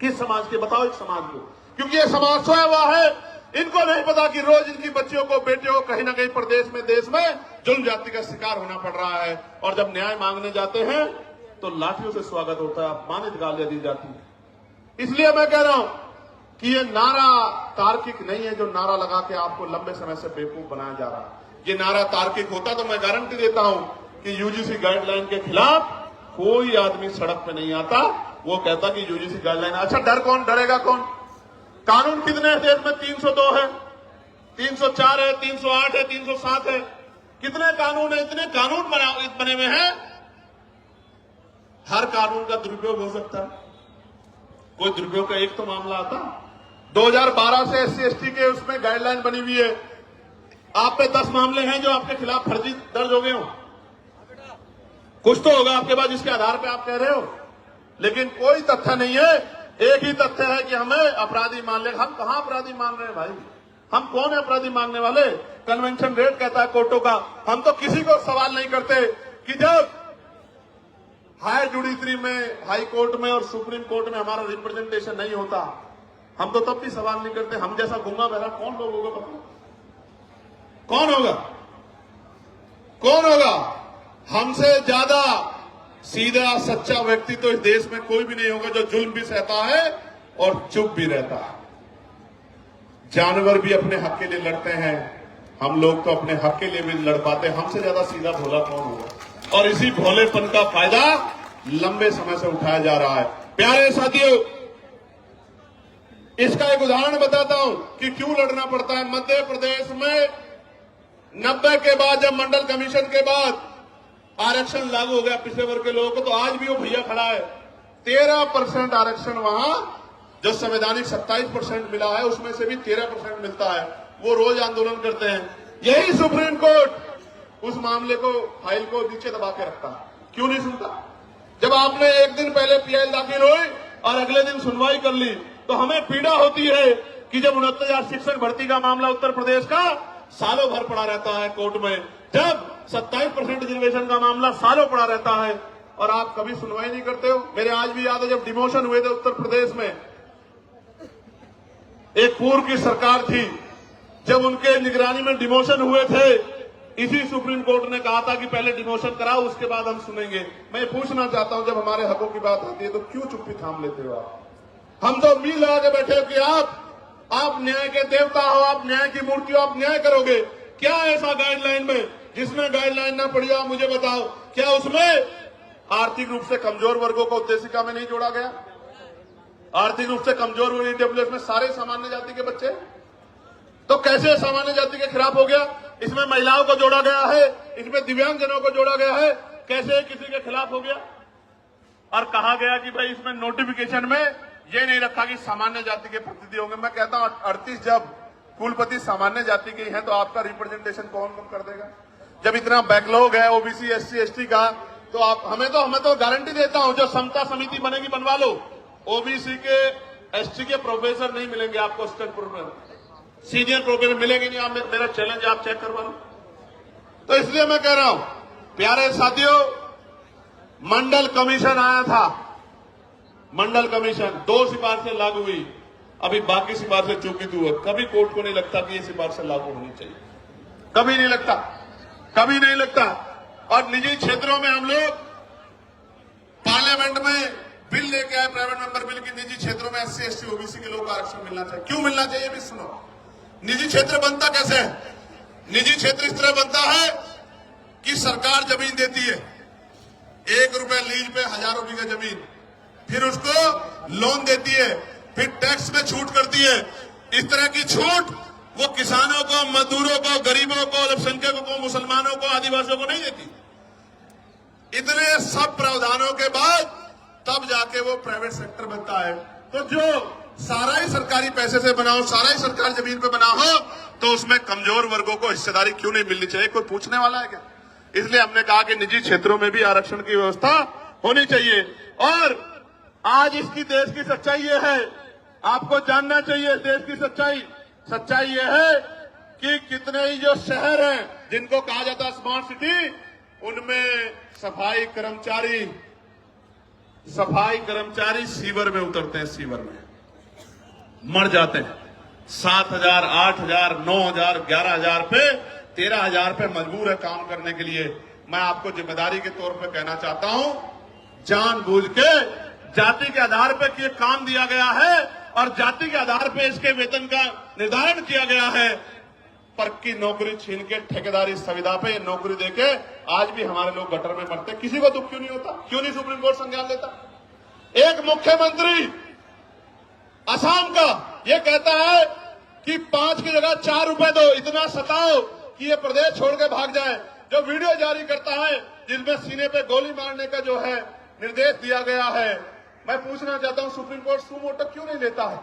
Speaker 1: किस समाज की? बताओ एक समाज को। क्योंकि ये समाज सोया हुआ है, इनको नहीं पता कि रोज इनकी बच्चियों को, बेटियों को कहीं ना कहीं प्रदेश में, देश में जुल्म जाति का शिकार होना पड़ रहा है। और जब न्याय मांगने जाते हैं तो लाठियों से स्वागत होता है, अपमानित गालियां दी जाती है। इसलिए मैं कह रहा हूं कि ये नारा तार्किक नहीं है, जो नारा लगा के आपको लंबे समय से बेवकूफ बनाया जा रहा है। ये नारा तार्किक होता तो मैं गारंटी देता हूं कि यूजीसी गाइडलाइन के खिलाफ कोई आदमी सड़क पे नहीं आता। वो कहता कि यूजीसी गाइडलाइन, अच्छा डर कौन, डरेगा कौन? कानून कितने हैं देश में? 302 है, 304 है, 308 है, 307 है, कितने कानून है? इतने कानून बने हुए हैं, हर कानून का दुरुपयोग हो सकता है। कोई दुरुपयोग का एक तो मामला आता। 2012 से SC ST के उसमें गाइडलाइन बनी हुई है, आप पे 10 मामले हैं जो आपके खिलाफ फर्जी दर्ज हो गए हो, कुछ तो होगा आपके पास जिसके आधार पे आप कह रहे हो। लेकिन कोई तथ्य नहीं है, एक ही तथ्य है कि हमें अपराधी मान ले। हम कहां अपराधी मान रहे हैं भाई? हम कौन है अपराधी मांगने वाले? कन्वेंशन रेट कहता है कोर्टों का। हम तो किसी को सवाल नहीं करते कि जब हाई जुडिशरी में, हाई कोर्ट में और सुप्रीम कोर्ट में हमारा रिप्रेजेंटेशन नहीं होता, हम तो तब भी सवाल नहीं करते। हम जैसा गूंगा बहरा कौन लोग होगा बताओ? कौन होगा? कौन होगा? हमसे ज्यादा सीधा सच्चा व्यक्ति तो इस देश में कोई भी नहीं होगा जो जुल्म भी सहता है और चुप भी रहता है। जानवर भी अपने हक के लिए लड़ते हैं, हम लोग तो अपने हक के लिए भी लड़ पाते हैं। हमसे ज्यादा सीधा भोला कौन होगा? और इसी भोलेपन का फायदा लंबे समय से उठाया जा रहा है। प्यारे साथियों, इसका एक उदाहरण बताता हूं कि क्यों लड़ना पड़ता है। मध्य प्रदेश में 90 के बाद, जब मंडल कमीशन के बाद आरक्षण लागू हो गया पिछड़े वर्ग के लोगों को, तो आज भी वो भैया खड़ा है। 13% आरक्षण वहां जो संवैधानिक 27% मिला है, उसमें से भी 13% मिलता है। वो रोज आंदोलन करते हैं। यही सुप्रीम कोर्ट उस मामले को, फाइल को नीचे दबा के रखता है। क्यों नहीं सुनता? जब आपने एक दिन पहले पीआई दाखिल हुई और अगले दिन सुनवाई कर ली, तो हमें पीड़ा होती है कि जब 69,000 शिक्षक भर्ती का मामला उत्तर प्रदेश का सालों भर पड़ा रहता है कोर्ट में, जब 27% रिजर्वेशन का मामला सालों पड़ा रहता है और आप कभी सुनवाई नहीं करते हो। मेरे आज भी याद है जब डिमोशन हुए थे उत्तर प्रदेश में, एक पूर्व की सरकार थी, जब उनके निगरानी में डिमोशन हुए थे, इसी सुप्रीम कोर्ट ने कहा था कि पहले डिमोशन कराओ, उसके बाद हम सुनेंगे। मैं पूछना चाहता हूं, जब हमारे हकों की बात आती है तो क्यों चुप्पी थाम लेते हो आप? हम तो उम्मीद लगा के बैठे हो कि आप न्याय के देवता हो, आप न्याय की मूर्ति हो, आप न्याय करोगे। क्या ऐसा गाइडलाइन में जिसमें गाइडलाइन ना पड़ी हो, आप मुझे बताओ। क्या उसमें आर्थिक रूप से कमजोर वर्गों को उद्देशिका में नहीं जोड़ा गया? आर्थिक रूप से कमजोर वर्ग ईडब्ल्यूएस में सारे सामान्य जाति के बच्चे, तो कैसे सामान्य जाति के खिलाफ हो गया? इसमें महिलाओं को जोड़ा गया है, इसमें दिव्यांगजनों को जोड़ा गया है, कैसे किसी के खिलाफ हो गया? और कहा गया कि भाई इसमें नोटिफिकेशन में ये नहीं रखा कि सामान्य जाति के प्रतिनिधि होंगे। मैं कहता हूं 38 जब कुलपति सामान्य जाति के हैं तो आपका रिप्रेजेंटेशन कौन कम कर देगा? जब इतना बैकलॉग है ओबीसी, एससी, एसटी का, तो आप हमें तो गारंटी देता हूं, जो समता समिति बनेगी बनवा लो। ओबीसी के, एसटी के प्रोफेसर नहीं मिलेंगे आपको, असिस्टेंट प्रोफेसर, सीनियर प्रोफेसर मिलेंगे नहीं। आप, मेरा चैलेंज, आप चेक करवा लो। तो इसलिए मैं कह रहा हूं, प्यारे साथियों, मंडल कमीशन आया था, मंडल कमीशन 2 सिफारिशें लागू हुई, अभी बाकी सिफारिशें चूकी हुई। कभी कोर्ट को नहीं लगता कि ये सिफारिशें लागू होनी चाहिए, कभी नहीं लगता, कभी नहीं लगता। और निजी क्षेत्रों में हम लोग पार्लियामेंट में बिल लेके आए, प्राइवेट मेंबर बिल, की निजी क्षेत्रों में एससी, एसटी, ओबीसी के लोगों को आरक्षण मिलना चाहिए। क्यों मिलना चाहिए भी सुनो। निजी क्षेत्र बनता कैसे है? निजी क्षेत्र इस तरह बनता है कि सरकार जमीन देती है, 1 रुपए लीज पे हजारों बीघा जमीन, फिर उसको लोन देती है, फिर टैक्स में छूट करती है। इस तरह की छूट वो किसानों को, मजदूरों को, गरीबों को, अल्पसंख्यकों को, मुसलमानों को, आदिवासियों को नहीं देती। इतने सब प्रावधानों के बाद तब जाके वो प्राइवेट सेक्टर बनता है। तो जो सारा ही सरकारी पैसे से बना हो, सारा ही सरकारी जमीन पे बना हो, तो उसमें कमजोर वर्गों को हिस्सेदारी क्यों नहीं मिलनी चाहिए? कोई पूछने वाला है क्या? इसलिए हमने कहा कि निजी क्षेत्रों में भी आरक्षण की व्यवस्था होनी चाहिए। और आज इसकी देश की सच्चाई ये है, आपको जानना चाहिए देश की सच्चाई। सच्चाई ये है कि कितने ही जो शहर हैं जिनको कहा जाता है स्मार्ट सिटी, उनमें सफाई कर्मचारी सीवर में उतरते हैं, सीवर में मर जाते हैं। 7,000, 8,000, 9,000, 11,000 पे, 13,000 पे मजबूर है काम करने के लिए। मैं आपको जिम्मेदारी के तौर पर कहना चाहता हूं, जानबूझ के जाति के आधार पर ये काम दिया गया है और जाति के आधार पर इसके वेतन का निर्धारण किया गया है। पर की नौकरी छीन के ठेकेदारी संविदा पे नौकरी देके आज भी हमारे लोग गटर में मरते। किसी को दुख क्यों नहीं होता? क्यों नहीं सुप्रीम कोर्ट संज्ञान लेता? एक मुख्यमंत्री असम का ये कहता है कि 5 की जगह 4 रुपए दो, इतना सताओ कि ये प्रदेश छोड़ के भाग जाए। जो वीडियो जारी करता है जिसमें सीने पे गोली मारने का जो है निर्देश दिया गया है, मैं पूछना चाहता हूं सुप्रीम कोर्ट सुमोटो क्यों नहीं लेता है?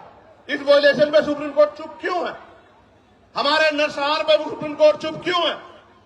Speaker 1: इस वायलेशन में सुप्रीम कोर्ट चुप क्यों है? हमारे नरसंहार पर सुप्रीम कोर्ट चुप क्यों है?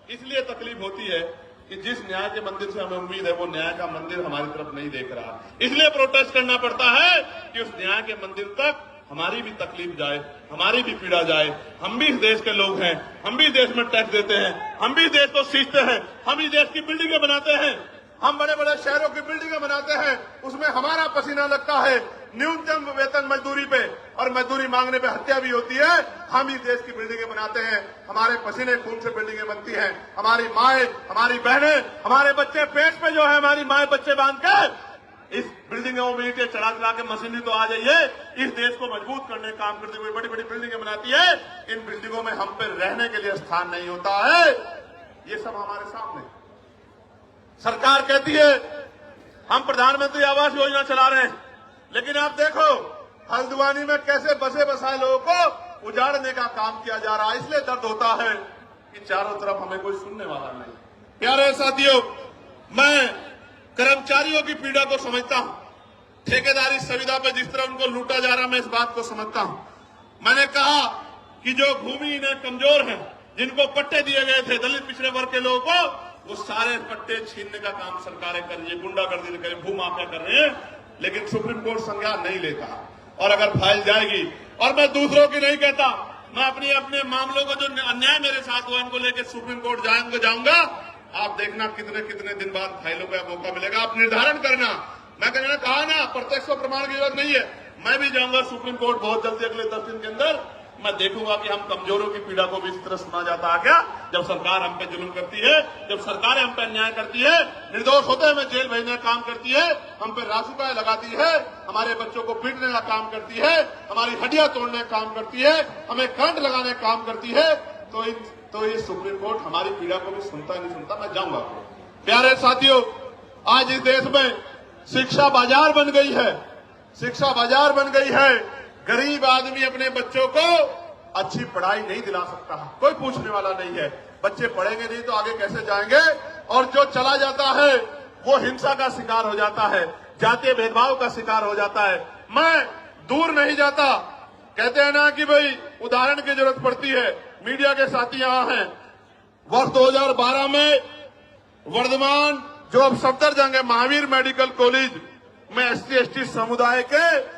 Speaker 1: इसलिए तकलीफ होती है कि जिस न्याय के मंदिर से हमें उम्मीद है वो न्याय का मंदिर हमारी तरफ नहीं देख रहा। इसलिए प्रोटेस्ट करना पड़ता है कि उस न्याय के मंदिर तक हमारी भी तकलीफ जाए, हमारी भी पीड़ा जाए। हम भी इस देश के लोग हैं, हम भी देश में टैक्स देते हैं, हम भी देश को सींचते हैं, हम ही देश की बिल्डिंगें बनाते हैं, हम बड़े बड़े शहरों की बिल्डिंगें बनाते हैं, उसमें हमारा पसीना लगता है। न्यूनतम वेतन मजदूरी पे और मजदूरी मांगने पे हत्या भी होती है। हम ही देश की बिल्डिंगें बनाते हैं, हमारे पसीने खून से बिल्डिंगें बनती हैं। हमारी माएं, हमारी बहनें, हमारे बच्चे पेट पे जो है हमारी माएं बच्चे बांध के इस बिल्डिंगों में ईंटें चढ़ा के मशीनरी तो आ जाइए, इस देश को मजबूत करने का काम करते हुए बड़ी बड़ी बिल्डिंगें बनाती है। इन बिल्डिंगों में हम पे रहने के लिए स्थान नहीं होता है। ये सब हमारे सामने। सरकार कहती है हम प्रधानमंत्री आवास योजना चला रहे हैं, लेकिन आप देखो हल्द्वानी में कैसे बसे बसाए लोगों को उजाड़ने का काम किया जा रहा है। इसलिए दर्द होता है कि चारों तरफ हमें कोई सुनने वाला नहीं। प्यारे साथियों, मैं कर्मचारियों की पीड़ा को समझता हूं। ठेकेदारी सुविधा पर जिस तरह उनको लूटा जा रहा, मैं इस बात को समझता हूं। मैंने कहा कि जो भूमिहीन कमजोर हैं, जिनको पट्टे दिए गए थे दलित पिछड़े वर्ग के लोगों को, वो सारे पट्टे छीनने का काम सरकारें कर रही है, गुंडागर्दी कर रही है, भूमाफिया कर रहे हैं। लेकिन सुप्रीम कोर्ट संज्ञान नहीं लेता और अगर फाइल जाएगी, और मैं दूसरों की नहीं कहता, मैं अपने मामलों को जो अन्याय मेरे साथ हुआ इनको लेकर सुप्रीम कोर्ट जाऊंगा। आप देखना कितने कितने दिन बाद फाइलों का मौका मिलेगा, आप निर्धारण करना। मैं कहना कहा ना प्रत्यक्ष प्रमाण की जरूरत नहीं है। मैं भी जाऊंगा सुप्रीम कोर्ट बहुत जल्दी, अगले 10 दिन के अंदर। मैं देखूंगा कि हम कमजोरों की पीड़ा को भी इस तरह सुना जाता है क्या, जब सरकार हम पे जुल्म करती है, जब सरकार हम पे अन्याय करती है, निर्दोष होते हुए जेल भेजने का काम करती है, हम पे रासुका लगाती है, हमारे बच्चों को पीटने का काम करती है, हमारी हड्डियां तोड़ने का काम करती है, हमें करंट लगाने का काम करती है, तो ये सुप्रीम कोर्ट हमारी पीड़ा को भी सुनता नहीं सुनता। मैं जाऊंगा। प्यारे साथियों, आज इस देश में शिक्षा बाजार बन गई है, शिक्षा बाजार बन गई है। गरीब आदमी अपने बच्चों को अच्छी पढ़ाई नहीं दिला सकता, कोई पूछने वाला नहीं है। बच्चे पढ़ेंगे नहीं तो आगे कैसे जाएंगे, और जो चला जाता है वो हिंसा का शिकार हो जाता है, जातीय भेदभाव का शिकार हो जाता है। मैं दूर नहीं जाता, कहते हैं ना कि भाई उदाहरण की जरूरत पड़ती है। मीडिया के साथी यहां हैं। वर्ष 2012 में वर्धमान जो अब सफदरजंग है, महावीर मेडिकल कॉलेज में SC/ST समुदाय के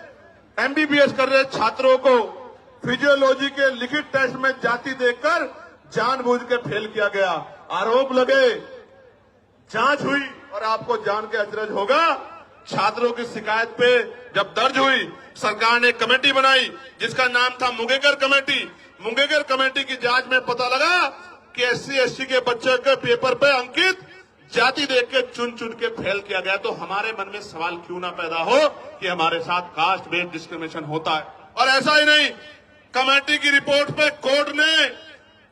Speaker 1: MBBS कर रहे छात्रों को फिजियोलॉजी के लिखित टेस्ट में जाति देखकर जानबूझ के फेल किया गया। आरोप लगे, जांच हुई, और आपको जान के अचरज होगा, छात्रों की शिकायत पे जब दर्ज हुई, सरकार ने कमेटी बनाई जिसका नाम था मुंगेकर कमेटी। मुंगेकर कमेटी की जांच में पता लगा कि SC/ST के बच्चे के पेपर पे अंकित जाति देख के चुन चुन के फेल किया गया। तो हमारे मन में सवाल क्यों ना पैदा हो कि हमारे साथ कास्ट बेस्ड डिस्क्रिमिनेशन होता है। और ऐसा ही नहीं, कमेटी की रिपोर्ट पे कोर्ट ने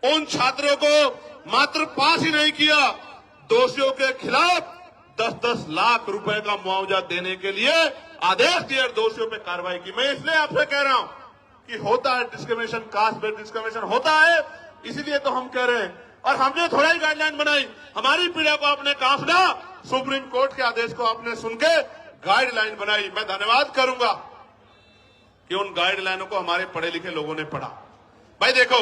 Speaker 1: उन छात्रों को मात्र पास ही नहीं किया, दोषियों के खिलाफ 10-10 लाख रुपए का मुआवजा देने के लिए आदेश दिए, दोषियों पे कार्रवाई की। मैं इसलिए आपसे कह रहा हूं कि होता है डिस्क्रिमिनेशन, कास्ट बेस्ड डिस्क्रिमिनेशन होता है, इसीलिए तो हम कह रहे हैं। और हमने थोड़ा ही गाइडलाइन बनाई, हमारी पीड़ा को आपने कहा सुना, सुप्रीम कोर्ट के आदेश को आपने सुन के गाइडलाइन बनाई। मैं धन्यवाद करूंगा कि उन गाइडलाइनों को हमारे पढ़े लिखे लोगों ने पढ़ा। भाई देखो,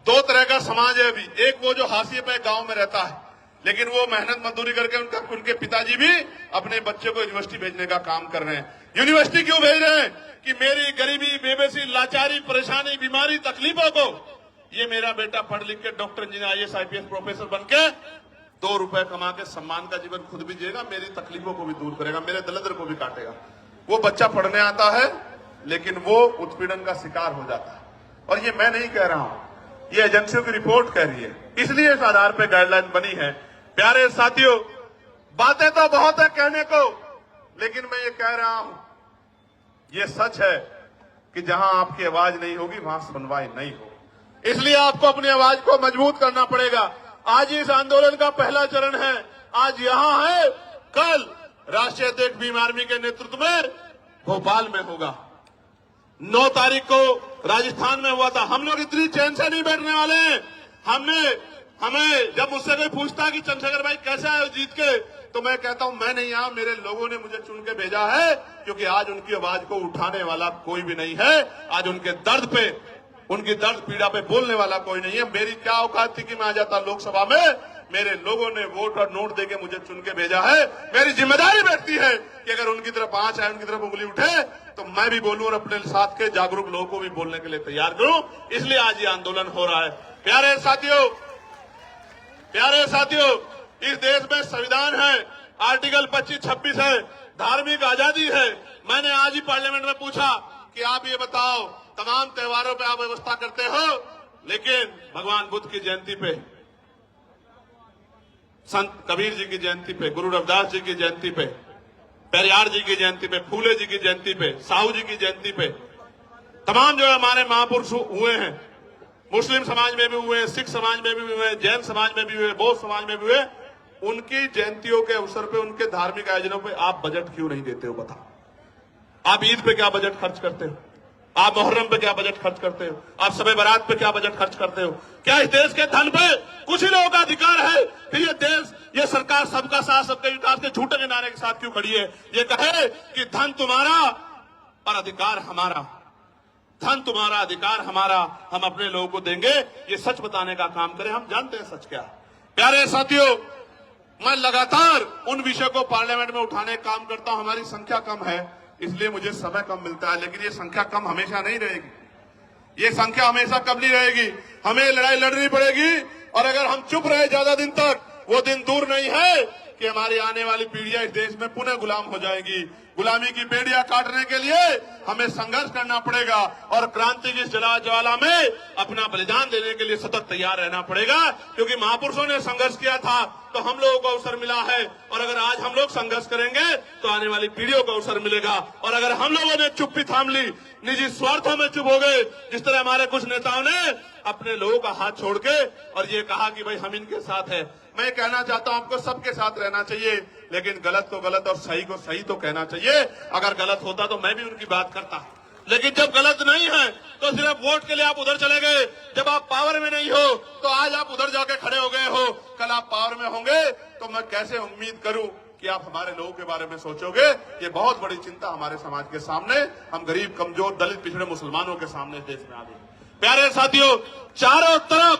Speaker 1: दो तरह का समाज है अभी। एक वो जो हाशिए पे गांव में रहता है, लेकिन वो मेहनत मजदूरी करके उनके पिताजी भी अपने बच्चे को यूनिवर्सिटी भेजने का काम कर रहे हैं। यूनिवर्सिटी क्यों भेज रहे हैं कि मेरी गरीबी, बेबसी, लाचारी, परेशानी, बीमारी, तकलीफों को ये मेरा बेटा पढ़ लिख के doctor, engineer, IAS, IPS professor बन के 2 रुपए कमा के सम्मान का जीवन खुद भी जिएगा, मेरी तकलीफों को भी दूर करेगा, मेरे दरिद्र को भी काटेगा। वो बच्चा पढ़ने आता है लेकिन वो उत्पीड़न का शिकार हो जाता है। और ये मैं नहीं कह रहा हूं, ये एजेंसियों की रिपोर्ट कह रही है, इसलिए इस आधार पर गाइडलाइन बनी है। प्यारे साथियों, बातें तो बहुत है कहने को, लेकिन मैं ये कह रहा हूं, ये सच है कि जहां आपकी आवाज नहीं होगी वहां सुनवाई नहीं होगी। इसलिए आपको अपनी आवाज को मजबूत करना पड़ेगा। आज इस आंदोलन का पहला चरण है, आज यहां है, कल राष्ट्रीय अध्यक्ष भीम आर्मी के नेतृत्व में भोपाल में होगा। 9 तारीख को राजस्थान में हुआ था। हम लोग इतनी चैन से नहीं बैठने वाले हैं। हमें जब मुझसे कोई पूछता है कि चंद्रशेखर भाई कैसे आए जीत के, तो मैं कहता हूं मैं नहीं आया, मेरे लोगों ने मुझे चुन के भेजा है, क्योंकि आज उनकी आवाज को उठाने वाला कोई भी नहीं है। आज उनके दर्द पे, उनकी दर्द पीड़ा पे बोलने वाला कोई नहीं है। मेरी क्या औकात थी कि मैं आ जाता लोकसभा में, मेरे लोगों ने वोट और नोट देके मुझे चुन के भेजा है। मेरी जिम्मेदारी बैठती है कि अगर उनकी तरफ आंच आए, उनकी तरफ उंगली उठे, तो मैं भी बोलूं और अपने साथ के जागरूक लोगों को भी बोलने के लिए तैयार करूं। इसलिए आज ये आंदोलन हो रहा है। प्यारे साथियों, इस देश में संविधान है, आर्टिकल 25-26 है, धार्मिक आजादी है। मैंने आज ही पार्लियामेंट में पूछा कि आप ये बताओ, तमाम त्योहारों पे आप व्यवस्था करते हो, लेकिन भगवान बुद्ध की जयंती पे, संत कबीर जी की जयंती पे, गुरु रविदास जी की जयंती पे, पेरियार जी की जयंती पे, फूले जी की जयंती पे, साहू जी की जयंती पे, तमाम जो हमारे महापुरुष हुए हैं, मुस्लिम समाज में भी हुए, सिख समाज में भी हुए, जैन समाज में भी हुए, बौद्ध समाज में भी हुए, उनकी जयंतियों के अवसर पे, उनके धार्मिक आयोजनों पे आप बजट क्यों नहीं देते हो? बताओ। आप ईद पे क्या बजट खर्च करते हो? आप मुहर्रम पे क्या बजट खर्च करते हो? आप शबे बारात पे क्या बजट खर्च करते हो? क्या इस देश के धन पे कुछ ही लोगों का अधिकार है? फिर ये देश, ये सरकार सबका साथ सबका विकास के झूठे के नारे के साथ क्यों खड़ी है? ये कहे कि धन तुम्हारा और अधिकार हमारा, धन तुम्हारा अधिकार हमारा, हम अपने लोगों को देंगे, ये सच बताने का काम करें। हम जानते हैं सच क्या। प्यारे साथियों, मैं लगातार उन विषयों को पार्लियामेंट में उठाने का काम करता हूं। हमारी संख्या कम है, इसलिए मुझे समय कम मिलता है, लेकिन ये संख्या कम हमेशा नहीं रहेगी। ये संख्या हमेशा कम नहीं रहेगी। हमें लड़ाई लड़नी पड़ेगी, और अगर हम चुप रहे ज्यादा दिन तक, वो दिन दूर नहीं है कि हमारी आने वाली पीढ़ियां इस देश में पुनः गुलाम हो जाएगी। गुलामी की बेड़ियां काटने के लिए हमें संघर्ष करना पड़ेगा, और क्रांति की ज्वाला में अपना बलिदान देने के लिए सतत तैयार रहना पड़ेगा, क्योंकि महापुरुषों ने संघर्ष किया था तो हम लोगों को अवसर मिला है, और अगर आज हम लोग संघर्ष करेंगे तो आने वाली पीढ़ियों को अवसर मिलेगा। और अगर हम लोगों ने चुप्पी थाम ली, निजी स्वार्थों में चुप हो गए, जिस तरह हमारे कुछ नेताओं ने अपने लोगों का हाथ छोड़ के और ये कहा कि भाई हम इनके साथ है, मैं कहना चाहता हूं आपको सबके साथ रहना चाहिए, लेकिन गलत को गलत और सही को सही तो कहना चाहिए। अगर गलत होता तो मैं भी उनकी बात करता, लेकिन जब गलत नहीं है तो सिर्फ वोट के लिए आप उधर चले गए। जब आप पावर में नहीं हो तो आज आप उधर जाके खड़े हो गए हो, कल आप पावर में होंगे तो मैं कैसे उम्मीद करूं कि आप हमारे लोगों के बारे में सोचोगे। ये बहुत बड़ी चिंता हमारे समाज के सामने, हम गरीब, कमजोर, दलित, पिछड़े मुसलमानों के सामने देश में आ गई। प्यारे साथियों, चारों तरफ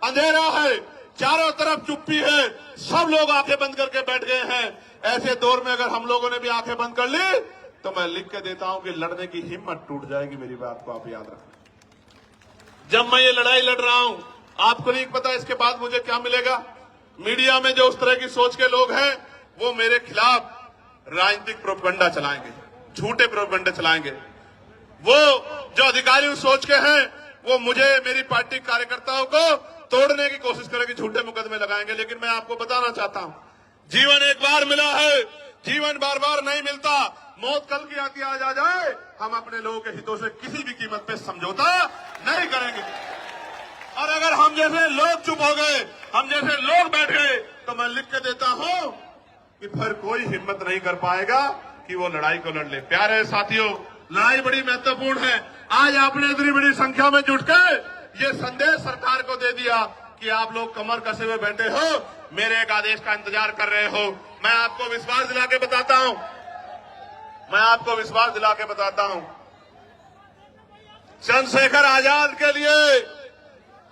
Speaker 1: अंधेरा है, चारों तरफ चुप्पी है, सब लोग आंखें बंद करके बैठ गए हैं। ऐसे दौर में अगर हम लोगों ने भी आंखें बंद कर ली तो मैं लिख के देता हूं कि लड़ने की हिम्मत टूट जाएगी। मेरी बात को आप याद रखें। जब मैं ये लड़ाई लड़ रहा हूं, आपको नहीं पता इसके बाद मुझे क्या मिलेगा। मीडिया में जो उस तरह की सोच के लोग हैं, वो मेरे खिलाफ राजनीतिक प्रोपगंडा चलाएंगे, झूठे प्रोपगंडे चलाएंगे। वो जो अधिकारी उस सोच के हैं, वो मुझे, मेरी पार्टी कार्यकर्ताओं को तोड़ने की कोशिश करेंगे, झूठे मुकदमे लगाएंगे। लेकिन मैं आपको बताना चाहता हूं, जीवन एक बार मिला है, जीवन बार बार नहीं मिलता। मौत कल की आती आज आ जाए, हम अपने लोगों के हितों से किसी भी कीमत पे समझौता नहीं करेंगे। और अगर हम जैसे लोग चुप हो गए, हम जैसे लोग बैठ गए, तो मैं लिख के देता हूं कि फिर कोई हिम्मत नहीं कर पाएगा कि वो लड़ाई को लड़ ले। प्यारे साथियों, लड़ाई बड़ी महत्वपूर्ण है। आज आपने इतनी बड़ी संख्या में जुटकर ये संदेश सरकार को दे दिया कि आप लोग कमर कसे हुए बैठे हो, मेरे एक आदेश का इंतजार कर रहे हो। मैं आपको विश्वास दिला के बताता हूं, चंद्रशेखर आजाद के लिए,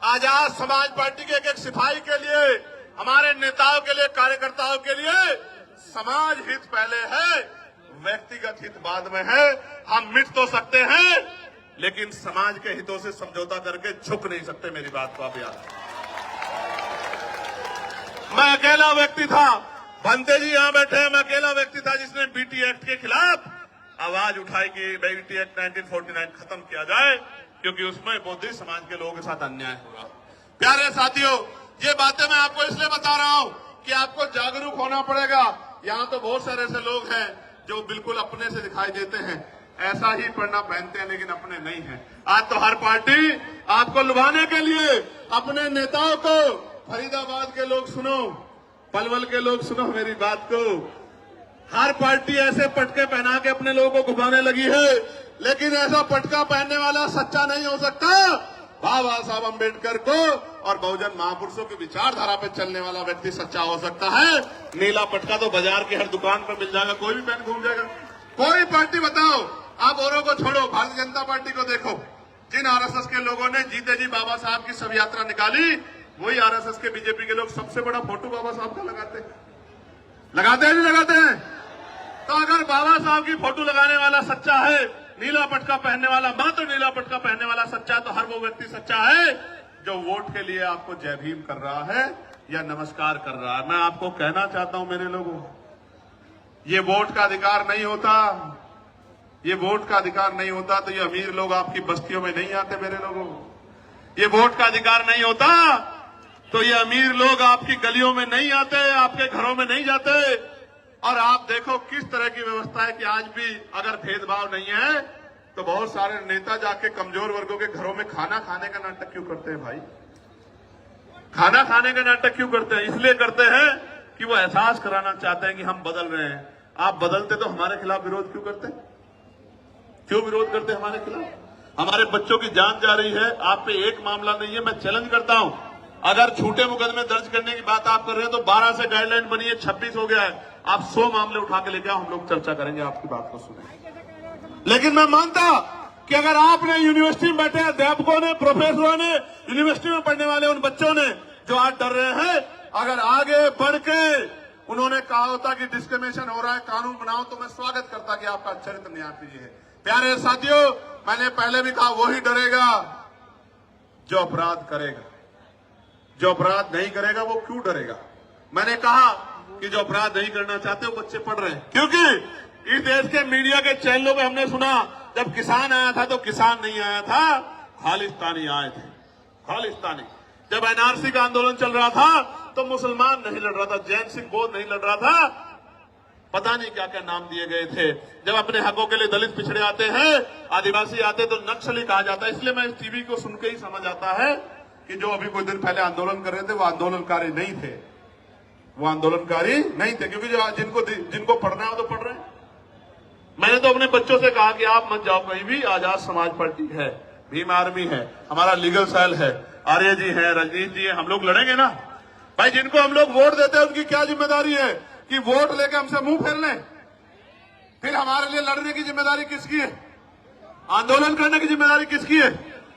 Speaker 1: आजाद समाज पार्टी के एक सिपाही के लिए, हमारे नेताओं के लिए, कार्यकर्ताओं के लिए समाज हित पहले है, व्यक्तिगत हित बाद में है। हम मिट तो सकते हैं, लेकिन समाज के हितों से समझौता करके झुक नहीं सकते। मेरी बात को आप याद रखें। मैं अकेला व्यक्ति था, भंते जी यहां बैठे हैं, मैं अकेला व्यक्ति था जिसने बीटी एक्ट के खिलाफ आवाज उठाई कि बीटी एक्ट 1949 खत्म किया जाए, क्योंकि उसमें बौद्धिस्ट समाज के लोगों के साथ अन्याय हुआ। प्यारे साथियों, ये बातें मैं आपको इसलिए बता रहा हूं कि आपको जागरूक होना पड़ेगा। यहां तो बहुत सारे ऐसे लोग हैं जो बिल्कुल अपने से दिखाई देते हैं, ऐसा ही पढ़ना पहनते हैं, लेकिन अपने नहीं हैं। आज तो हर पार्टी आपको लुभाने के लिए अपने नेताओं को, फरीदाबाद के लोग सुनो, पलवल के लोग सुनो मेरी बात को, हर पार्टी ऐसे पटके पहना के अपने लोगों को घुमाने लगी है, लेकिन ऐसा पटका पहनने वाला सच्चा नहीं हो सकता। बाबा साहब अम्बेडकर को और बहुजन महापुरुषों की विचारधारा पे चलने वाला व्यक्ति सच्चा हो सकता है। नीला पटका तो बाजार की हर दुकान पर मिल जाएगा, कोई भी पहन घूम जाएगा। कोई पार्टी बताओ, आप औरों को छोड़ो, भारतीय जनता पार्टी को देखो, जिन आरएसएस के लोगों ने जीते जी बाबा साहब की शव यात्रा निकाली, वही आरएसएस के बीजेपी के लोग सबसे बड़ा फोटो बाबा साहब का लगाते हैं नहीं लगाते हैं? तो अगर बाबा साहब की फोटो लगाने वाला सच्चा है, नीला पटका पहनने वाला, मात्र नीला पटका पहनने वाला सच्चा है, तो हर वो व्यक्ति सच्चा है जो वोट के लिए आपको जय भीम कर रहा है या नमस्कार कर रहा है। मैं आपको कहना चाहता हूं मेरे लोगों, ये वोट का अधिकार नहीं होता, ये वोट का अधिकार नहीं होता तो ये अमीर लोग आपकी बस्तियों में नहीं आते मेरे लोगों। ये वोट का अधिकार नहीं होता तो ये अमीर लोग आपकी गलियों में नहीं आते, आपके घरों में नहीं जाते। और आप देखो किस तरह की व्यवस्था है कि आज भी अगर भेदभाव नहीं है तो बहुत सारे नेता जाके कमजोर वर्गों के घरों में खाना खाने का नाटक क्यों करते हैं भाई? खाना खाने का नाटक क्यों करते हैं? इसलिए करते हैं कि वो एहसास कराना चाहते हैं कि हम बदल रहे हैं। आप बदलते तो हमारे खिलाफ विरोध क्यों करते? क्यों विरोध करते हमारे खिलाफ? हमारे बच्चों की जान जा रही है, आप पे एक मामला नहीं है। मैं चैलेंज करता हूं, अगर झूठे मुकदमे दर्ज करने की बात आप कर रहे हैं तो 12 से गाइडलाइन बनी है, 26 हो गया है। आप 100 मामले उठा के लेके आओ, हम लोग चर्चा करेंगे, आपकी बात को सुनेंगे। लेकिन मैं मानता कि अगर आपने यूनिवर्सिटी में बैठे अध्यापकों ने, प्रोफेसरों ने, यूनिवर्सिटी में पढ़ने वाले उन बच्चों ने जो आज डर रहे हैं, अगर आगे बढ़ के उन्होंने कहा होता कि डिस्क्रिमिनेशन हो रहा है, कानून बनाओ, तो मैं स्वागत करता कि आपका चरित्र न्याय कीजिए। प्यारे साथियों, मैंने पहले भी कहा, वही डरेगा जो अपराध करेगा। जो अपराध नहीं करेगा वो क्यों डरेगा? मैंने कहा कि जो अपराध नहीं करना चाहते वो बच्चे पढ़ रहे हैं, क्योंकि इस देश के मीडिया के चैनलों में हमने सुना जब किसान आया था तो किसान नहीं आया था, खालिस्तानी आए थे, खालिस्तानी। जब एनआरसी का आंदोलन चल रहा था तो मुसलमान नहीं लड़ रहा था, जैन सिंह बोध नहीं लड़ रहा था, पता नहीं क्या क्या नाम दिए गए थे। जब अपने हकों के लिए दलित पिछड़े आते हैं, आदिवासी आते तो नक्सली कहा जाता है। इसलिए मैं इस टीवी को सुन के ही समझ आता है कि जो अभी कुछ दिन पहले आंदोलन कर रहे थे वो आंदोलनकारी नहीं थे, वो आंदोलनकारी नहीं थे, क्योंकि जो जिनको पढ़ना है वो तो पढ़ रहे हैं। मैंने तो अपने बच्चों से कहा कि आप मत जाओ कहीं भी, आजाद समाज पार्टी है, भीम आर्मी है, हमारा लीगल सेल है, आर्य जी है, रजनीश जी है, हम लोग लड़ेंगे ना भाई। जिनको हम लोग वोट देते हैं उनकी क्या जिम्मेदारी है कि वोट लेके हमसे मुंह फेर लें? फिर हमारे लिए लड़ने की जिम्मेदारी किसकी है? आंदोलन करने की जिम्मेदारी किसकी है?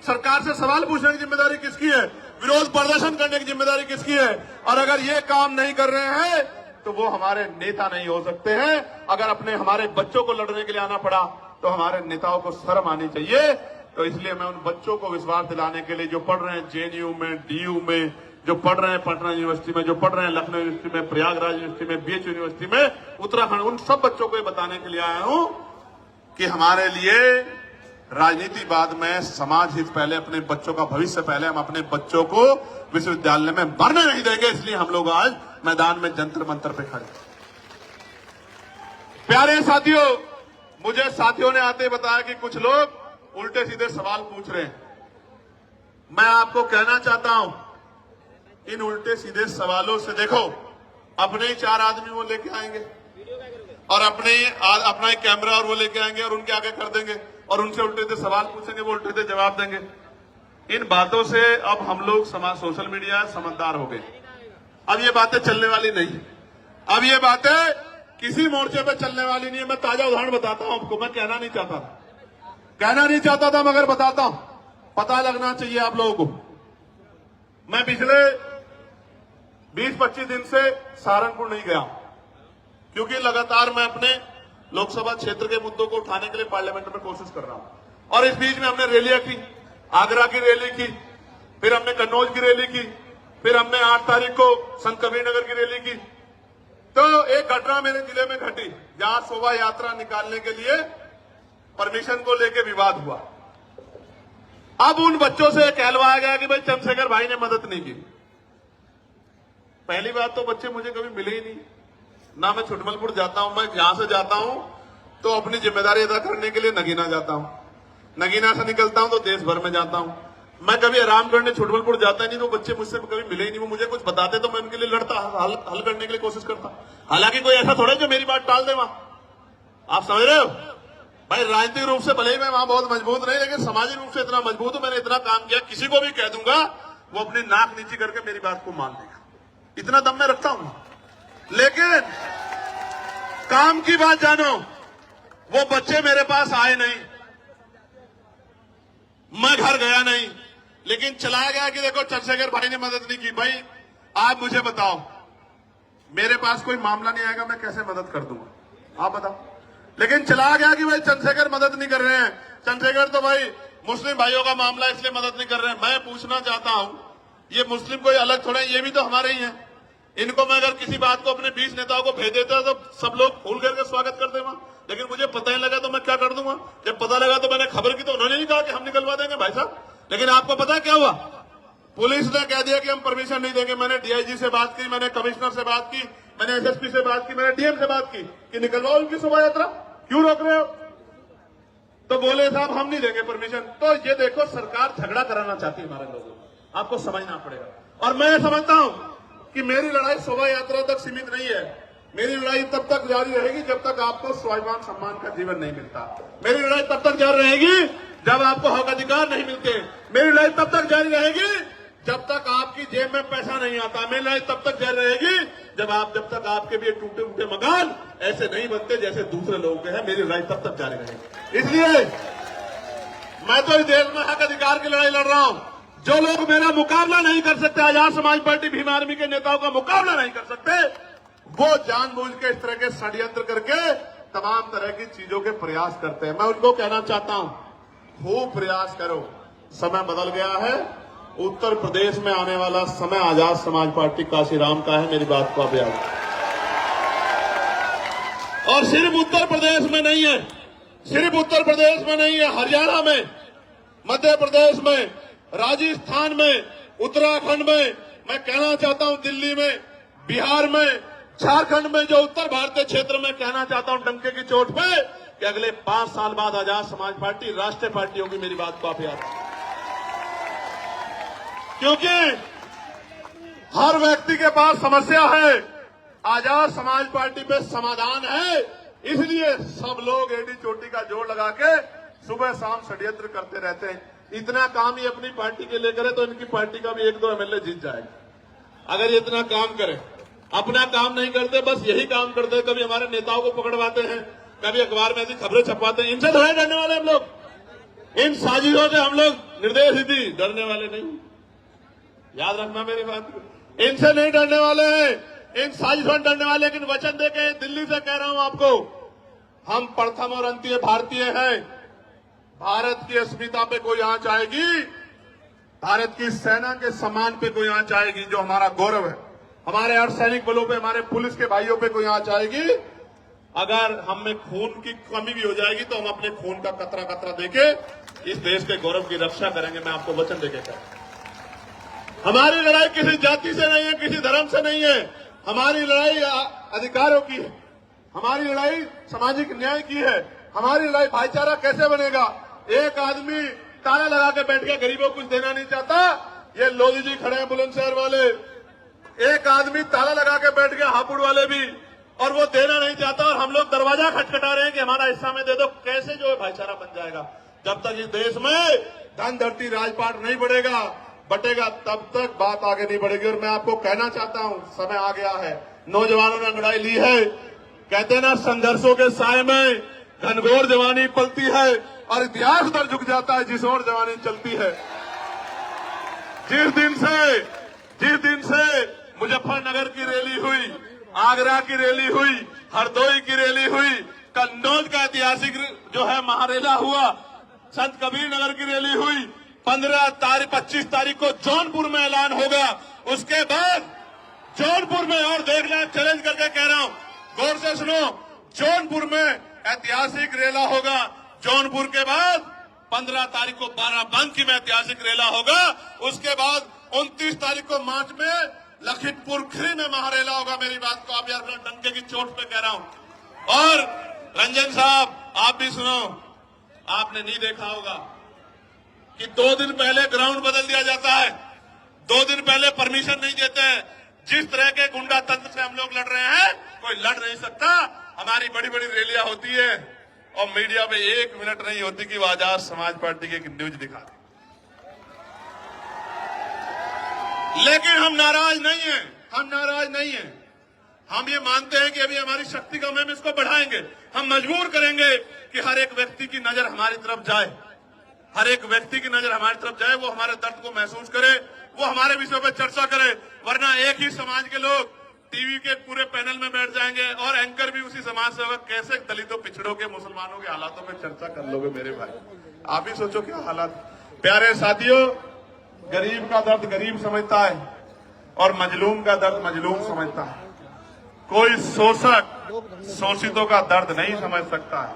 Speaker 1: सरकार से सवाल पूछने की जिम्मेदारी किसकी है? विरोध प्रदर्शन करने की जिम्मेदारी किसकी है? और अगर ये काम नहीं कर रहे हैं तो वो हमारे नेता नहीं हो सकते हैं। अगर अपने हमारे बच्चों को लड़ने के लिए आना पड़ा तो हमारे नेताओं को शर्म आनी चाहिए। तो इसलिए मैं उन बच्चों को विश्वास दिलाने के लिए जो पढ़ रहे हैं जेएनयू में, डीयू में, जो पढ़ रहे हैं पटना यूनिवर्सिटी में, जो पढ़ रहे हैं लखनऊ यूनिवर्सिटी में, प्रयागराज यूनिवर्सिटी में, बीएच यूनिवर्सिटी में, उत्तराखंड, उन सब बच्चों को ये बताने के लिए आया हूं कि हमारे लिए राजनीति बाद में, समाज हित पहले, अपने बच्चों का भविष्य पहले। हम अपने बच्चों को विश्वविद्यालय में मरने नहीं देंगे, इसलिए हम लोग आज मैदान में जंतर मंतर पे खड़े। प्यारे साथियों, मुझे साथियों ने आते बताया कि कुछ लोग उल्टे सीधे सवाल पूछ रहे हैं। मैं आपको कहना चाहता हूं, इन उल्टे सीधे सवालों से देखो, अपने ही 4 आदमी वो लेके आएंगे और अपना एक कैमरा और वो लेके आएंगे और उनके आगे कर देंगे और उनसे उल्टे सीधे सवाल पूछेंगे, वो उल्टे सीधे जवाब देंगे। इन बातों से अब हम लोग समाज, सोशल मीडिया समझदार हो गए। अब ये बातें चलने वाली नहीं, अब ये बातें किसी मोर्चे पे चलने वाली नहीं है। मैं ताजा उदाहरण बताता हूं आपको, मैं कहना नहीं चाहता था मगर बताता हूं, पता लगना चाहिए आप लोगों को। मैं पिछले 20-25 दिन से सहारनपुर नहीं गया क्योंकि लगातार मैं अपने लोकसभा क्षेत्र के मुद्दों को उठाने के लिए पार्लियामेंट में कोशिश कर रहा हूं। और इस बीच में हमने रैलियां की, आगरा की रैली की, फिर हमने कन्नौज की रैली की, फिर हमने 8 तारीख को संत कबीरनगर की रैली की। तो एक घटना मेरे जिले में घटी जहां शोभा यात्रा निकालने के लिए परमिशन को लेकर विवाद हुआ। अब उन बच्चों से कहलवाया गया कि भाई चंद्रशेखर भाई ने मदद नहीं की। पहली बात तो बच्चे मुझे कभी मिले ही नहीं, ना मैं छुटमलपुर जाता हूं। मैं यहां से जाता हूं तो अपनी जिम्मेदारी अदा करने के लिए नगीना जाता हूं, नगीना से निकलता हूं तो देश भर में जाता हूं। मैं कभी आराम करने छुटमलपुर जाता नहीं, तो बच्चे मुझसे कभी मिले ही नहीं। वो मुझे कुछ बताते तो मैं उनके लिए लड़ता, हल करने के लिए कोशिश करता। हालांकि कोई ऐसा थोड़ा जो मेरी बात टाल दे वहां, आप समझ रहे हो भाई। राजनीतिक रूप से भले ही मैं वहां बहुत मजबूत नहीं, लेकिन सामाजिक रूप से इतना मजबूत हूं, मैंने इतना काम किया, किसी को भी कह दूंगा वो अपनी नाक नीची करके मेरी बात को मान लेगा, इतना दम मैं रखता हूं। लेकिन काम की बात जानो, वो बच्चे मेरे पास आए नहीं, मैं घर गया नहीं, लेकिन चलाया गया कि देखो चंद्रशेखर भाई ने मदद नहीं की। भाई आप मुझे बताओ, मेरे पास कोई मामला नहीं आएगा, मैं कैसे मदद कर दूंगा, आप बताओ। लेकिन चलाया गया कि भाई चंद्रशेखर मदद नहीं कर रहे हैं, चंद्रशेखर तो भाई मुस्लिम भाइयों का मामला इसलिए मदद नहीं कर रहे हैं। मैं पूछना चाहता हूं, ये मुस्लिम कोई अलग थोड़े, ये भी तो हमारे ही हैं। इनको मैं अगर किसी बात को अपने 20 नेताओं को भेज देता तो सब लोग फूल करके स्वागत कर देगा, लेकिन मुझे पता ही लगा तो मैं क्या कर दूंगा। जब पता लगा तो मैंने खबर की तो उन्होंने नहीं कहा कि हम निकलवा देंगे भाई साहब। लेकिन आपको पता है क्या हुआ? पुलिस ने कह दिया कि हम परमिशन नहीं देंगे। मैंने डीआईजी से बात की, मैंने कमिश्नर से बात की, मैंने एसएसपी से बात की, मैंने डीएम से बात की कि निकलवाओ उनकी शोभा यात्रा, क्यों रोक रहे हो? तो बोले साहब हम नहीं देंगे परमिशन। तो ये देखो सरकार झगड़ा कराना चाहती है हमारे लोगों को, आपको समझना पड़ेगा। और मैं समझता हूं कि मेरी लड़ाई शोभा यात्रा तक सीमित नहीं है। मेरी लड़ाई तब तक जारी रहेगी जब तक आपको स्वाभिमान सम्मान का जीवन नहीं मिलता। मेरी लड़ाई तब तक जारी रहेगी जब आपको हक अधिकार नहीं मिलते। मेरी लड़ाई तब तक जारी रहेगी जब तक आपकी जेब में पैसा नहीं आता। मेरी लड़ाई तब तक जारी रहेगी जब तक आपके भी टूटे फूटे मकान ऐसे नहीं बनते जैसे दूसरे लोगों के हैं। मेरी लड़ाई तब तक जारी रहेगी। इसलिए मैं तो इस देश में हक अधिकार की लड़ाई लड़ रहा हूं। जो लोग मेरा मुकाबला नहीं कर सकते, आजाद समाज पार्टी भीम आर्मी के नेताओं का मुकाबला नहीं कर सकते, वो जानबूझ के इस तरह के षड्यंत्र करके तमाम तरह की चीजों के प्रयास करते हैं। मैं उनको कहना चाहता हूं, खूब प्रयास करो, समय बदल गया है। उत्तर प्रदेश में आने वाला समय आजाद समाज पार्टी काशीराम का है, मेरी बात को आप याद। और सिर्फ उत्तर प्रदेश में नहीं है, सिर्फ उत्तर प्रदेश में नहीं है, हरियाणा में, मध्य प्रदेश में, राजस्थान में, उत्तराखंड में, मैं कहना चाहता हूं दिल्ली में, बिहार में, झारखंड में, जो उत्तर भारतीय क्षेत्र में, कहना चाहता हूं डंके की चोट पे कि अगले 5 साल बाद आजाद समाज पार्टी राष्ट्रीय पार्टी होगी। मेरी बात को आप याद रखें, क्योंकि हर व्यक्ति के पास समस्या है, आजाद समाज पार्टी पे समाधान है। इसलिए सब लोग एडी चोटी का जोड़ लगा के सुबह शाम षड्यंत्र करते रहते हैं। इतना काम ही अपनी पार्टी के लिए करे तो इनकी पार्टी का भी 1-2 एमएलए जीत जाएगा। अगर ये इतना काम करे, अपना काम नहीं करते, बस यही काम करते हैं, कभी हमारे नेताओं को पकड़वाते हैं, कभी अखबार में ऐसी खबरें छपवाते हैं। इनसे थोड़े डरने वाले हम लोग, इन साजिशों से हम लोग निर्देश दी डरने वाले नहीं, याद रखना मेरी बात को। इनसे नहीं डरने वाले हैं, इन साजिशों से डरने वाले। लेकिन वचन देके दिल्ली से कह रहा हूं आपको, हम प्रथम और अंतिम भारतीय हैं। भारत की अस्मिता पे कोई आंच आएगी, भारत की सेना के सम्मान पे कोई आंच आएगी, जो हमारा गौरव है, हमारे अर्धसैनिक बलों पे, हमारे पुलिस के भाइयों पे कोई आंच आएगी, अगर हम में खून की कमी भी हो जाएगी तो हम अपने खून का कतरा कतरा देके इस देश के गौरव की रक्षा करेंगे। मैं आपको वचन देके कह रहा हूं। हमारी लड़ाई किसी जाति से नहीं है, किसी धर्म से नहीं है, हमारी लड़ाई अधिकारों की है, हमारी लड़ाई सामाजिक न्याय की है, हमारी लड़ाई भाईचारा कैसे बनेगा। एक आदमी ताला लगा के बैठ के गरीबों को कुछ देना नहीं चाहता, ये लोधी जी खड़े हैं बुलंदशहर वाले, एक आदमी ताला लगा के बैठ गया, हापुड़ वाले भी, और वो देना नहीं चाहता, और हम लोग दरवाजा खटखटा रहे हैं कि हमारा हिस्सा में दे दो। कैसे जो है भाईचारा बन जाएगा? जब तक इस देश में धन धरती राजपाट नहीं बटेगा तब तक बात आगे नहीं बढ़ेगी। और मैं आपको कहना चाहता हूं, समय आ गया है, नौजवानों ने लड़ाई ली है। कहते हैं ना, संघर्षों के साए में घनघोर जवानी पलती है और इतिहास पर झुक जाता है जिस ओर जवानी चलती है। जिस दिन से मुजफ्फरनगर की रैली हुई, आगरा की रैली हुई, हरदोई की रैली हुई, कन्नौज का ऐतिहासिक जो है महारेला हुआ, संत कबीर नगर की रैली हुई, 25 तारीख को जौनपुर में ऐलान होगा। उसके बाद जौनपुर में, और देखना, चैलेंज करके कह रहा हूं, गौर से सुनो, जौनपुर में ऐतिहासिक रेला होगा। जौनपुर के बाद 15 तारीख को बाराबंकी में ऐतिहासिक रेला होगा। उसके बाद 29 तारीख को मार्च में लखीमपुर खीरी में महारेला होगा। मेरी बात को आप यार डंके की चोट पे कह रहा हूं। और रंजन साहब, आप भी सुनो, आपने नहीं देखा होगा कि 2 दिन पहले ग्राउंड बदल दिया जाता है, 2 दिन पहले परमिशन नहीं देते हैं। जिस तरह के गुंडा तंत्र से हम लोग लड़ रहे हैं, कोई लड़ नहीं सकता। हमारी बड़ी बड़ी रैलियां होती है और मीडिया में 1 मिनट नहीं होती कि वो आजाद समाज पार्टी की न्यूज दिखा दे। लेकिन हम नाराज नहीं हैं, हम ये मानते हैं कि अभी हमारी शक्ति कम है, हम इसको बढ़ाएंगे। हम मजबूर करेंगे कि हर एक व्यक्ति की नजर हमारी तरफ जाए, हर एक व्यक्ति की नजर हमारी तरफ जाए, वो हमारे दर्द को महसूस करे, वो हमारे विषयों पर चर्चा करे। वरना एक ही समाज के लोग टीवी के पूरे पैनल में बैठ जाएंगे और एंकर भी उसी समाज से होगा। कैसे दलितों, पिछड़ों के, मुसलमानों के हालातों में चर्चा कर लोगे मेरे भाई? आप ही सोचो क्या हालात। प्यारे साथियों, गरीब का दर्द गरीब समझता है और मजलूम का दर्द मजलूम समझता है। कोई शोषक शोषितों का दर्द नहीं समझ सकता है।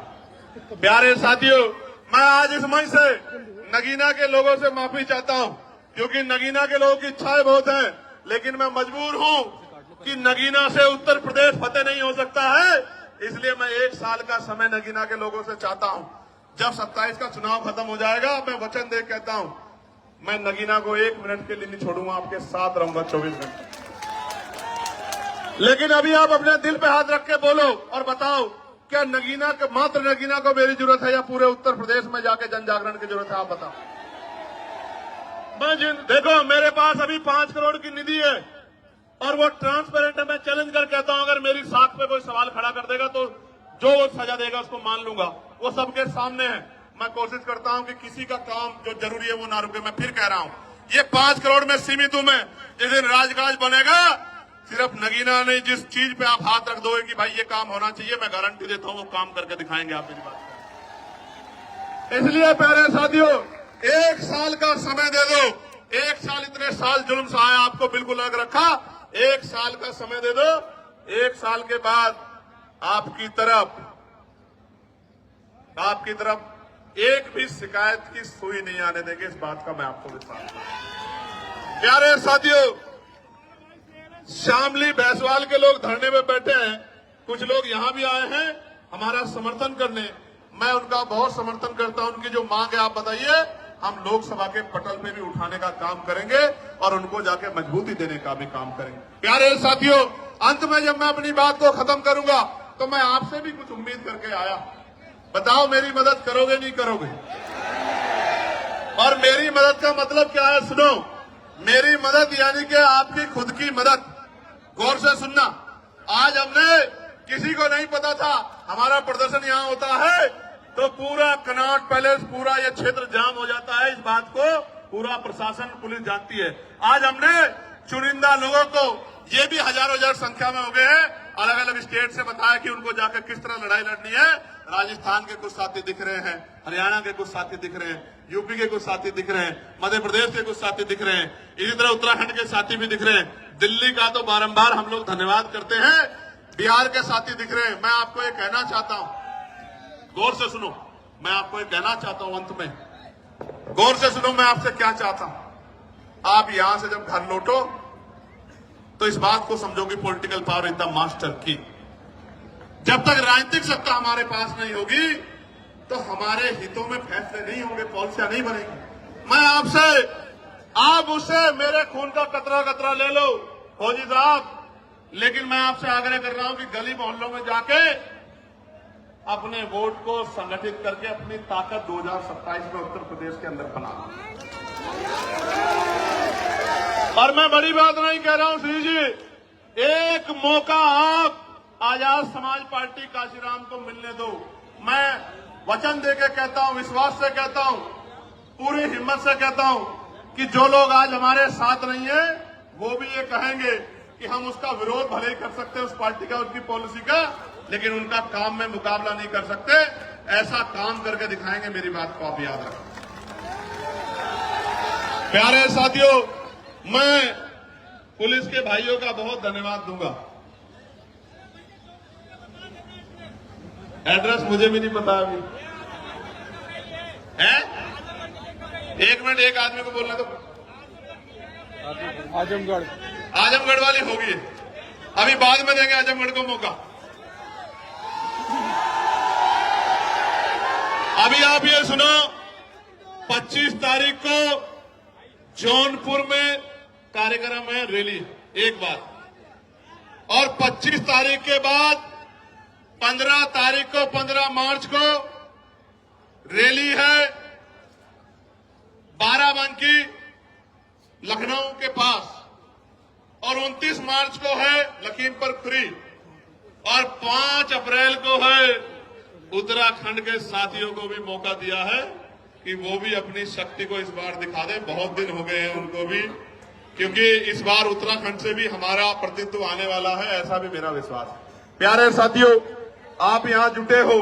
Speaker 1: प्यारे साथियों, मैं आज इस मंच से नगीना के लोगों से माफी चाहता हूं, क्योंकि नगीना के लोगों की इच्छाएं बहुत हैं, लेकिन मैं मजबूर हूं कि नगीना से उत्तर प्रदेश फतेह नहीं हो सकता है। इसलिए मैं 1 साल का समय नगीना के लोगों से चाहता हूं। जब 27 का चुनाव खत्म हो जाएगा, मैं वचन दे कहता हूं, मैं नगीना को 1 मिनट के लिए नहीं छोड़ूंगा, आपके साथ रहूंगा 24 घंटे। लेकिन अभी आप अपने दिल पे हाथ रख के बोलो और बताओ, क्या नगीना का, मात्र नगीना को मेरी जरूरत है या पूरे उत्तर प्रदेश में जाके जन जागरण की जरूरत है? आप बताओ। देखो, मेरे पास अभी 5 करोड़ की निधि है और वो ट्रांसपेरेंट है। मैं चैलेंज कर कहता हूं, अगर मेरी साख पे कोई सवाल खड़ा कर देगा तो जो वो सजा देगा उसको मान लूंगा। वो सबके सामने है। मैं कोशिश करता हूं कि किसी का काम जो जरूरी है वो ना रुके। मैं फिर कह रहा हूं, ये 5 करोड़ में सीमित हूं मैं। जिस दिन राजकाज बनेगा, सिर्फ नगीना नहीं, जिस चीज पे आप हाथ रख दोगे कि भाई ये काम होना चाहिए, मैं गारंटी देता हूं वो काम करके दिखाएंगे आप मेरी बात। इसलिए प्यारे साथियों, 1 साल का समय दे दो। 1 साल, इतने साल जुल्म सहाया, आपको बिल्कुल अलग रखा। 1 साल का समय दे दो। 1 साल के बाद आपकी तरफ एक भी शिकायत की सुई नहीं आने देंगे। इस बात का मैं आपको विश्वास करता हूं। प्यारे साथियों, शामली भैंसवाल के लोग धरने में बैठे हैं। कुछ लोग यहां भी आए हैं हमारा समर्थन करने। मैं उनका बहुत समर्थन करता हूं। उनकी जो मांग है आप बताइए, हम लोकसभा के पटल पे भी उठाने का काम करेंगे और उनको जाके मजबूती देने का भी काम करेंगे। प्यारे साथियों, अंत में जब मैं अपनी बात को खत्म करूंगा तो मैं आपसे भी कुछ उम्मीद करके आया। बताओ, मेरी मदद करोगे नहीं करोगे? और मेरी मदद का मतलब क्या है? सुनो, मेरी मदद यानी कि आपकी खुद की मदद। गौर से सुनना। आज हमने, किसी को नहीं पता था हमारा प्रदर्शन यहां होता है तो पूरा कनॉट पैलेस, पूरा ये क्षेत्र जाम हो जाता है। इस बात को पूरा प्रशासन, पुलिस जानती है। आज हमने चुनिंदा लोगों को, ये भी हजारों संख्या में हो गए हैं, अलग अलग स्टेट से बताया कि उनको जाकर किस तरह लड़ाई लड़नी है। राजस्थान के कुछ साथी दिख रहे हैं, हरियाणा के कुछ साथी दिख रहे हैं, यूपी के कुछ साथी दिख रहे हैं, मध्य प्रदेश के कुछ साथी दिख रहे हैं, इसी तरह उत्तराखंड के साथी भी दिख रहे हैं। दिल्ली का तो बारंबार हम लोग धन्यवाद करते हैं। बिहार के साथी दिख रहे हैं। मैं आपको ये कहना चाहता हूं, गौर से सुनो, मैं आपको ये कहना चाहता हूं, अंत में गौर से सुनो, मैं आपसे क्या चाहता हूं। आप यहां से जब घर लौटो तो इस बात को समझो कि political power is the master की। जब तक राजनीतिक सत्ता हमारे पास नहीं होगी तो हमारे हितों में फैसले नहीं होंगे, पॉलिसियां नहीं बनेंगी। मैं आपसे, आप उससे मेरे खून का कतरा कतरा ले लो फौजी साहब, लेकिन मैं आपसे आग्रह कर रहा हूं कि गली मोहल्लों में जाके अपने वोट को संगठित करके अपनी ताकत 2027 में उत्तर प्रदेश के अंदर बना। और मैं बड़ी बात नहीं कह रहा हूं श्री जी, एक मौका आप आजाद समाज पार्टी काशीराम को मिलने दो। मैं वचन देके कहता हूं, विश्वास से कहता हूं, पूरी हिम्मत से कहता हूं कि जो लोग आज हमारे साथ नहीं है वो भी ये कहेंगे कि हम उसका विरोध भले ही कर सकते हैं, उस पार्टी का, उसकी पॉलिसी का, लेकिन उनका काम में मुकाबला नहीं कर सकते। ऐसा काम करके दिखाएंगे। मेरी बात को आप याद रखें। प्यारे साथियों, मैं पुलिस के भाइयों का बहुत धन्यवाद दूंगा। एड्रेस मुझे भी नहीं पता अभी है। 1 मिनट, एक आदमी को बोलने दो। आजमगढ़ वाली होगी, अभी बाद में देंगे आजमगढ़ को मौका। अभी आप ये सुनो, 25 तारीख को जौनपुर में कार्यक्रम है, रैली, एक बात। और 25 तारीख के बाद 15 तारीख को, 15 मार्च को रैली है बाराबंकी लखनऊ के पास, और 29 मार्च को है लखीमपुर खीरी, और 5 अप्रैल को है उत्तराखंड के साथियों को भी मौका दिया है कि वो भी अपनी शक्ति को इस बार दिखा दें। बहुत दिन हो गए हैं उनको भी, क्योंकि इस बार उत्तराखंड से भी हमारा प्रतिनिधित्व आने वाला है, ऐसा भी मेरा विश्वास है। प्यारे साथियों, आप यहाँ जुटे हो,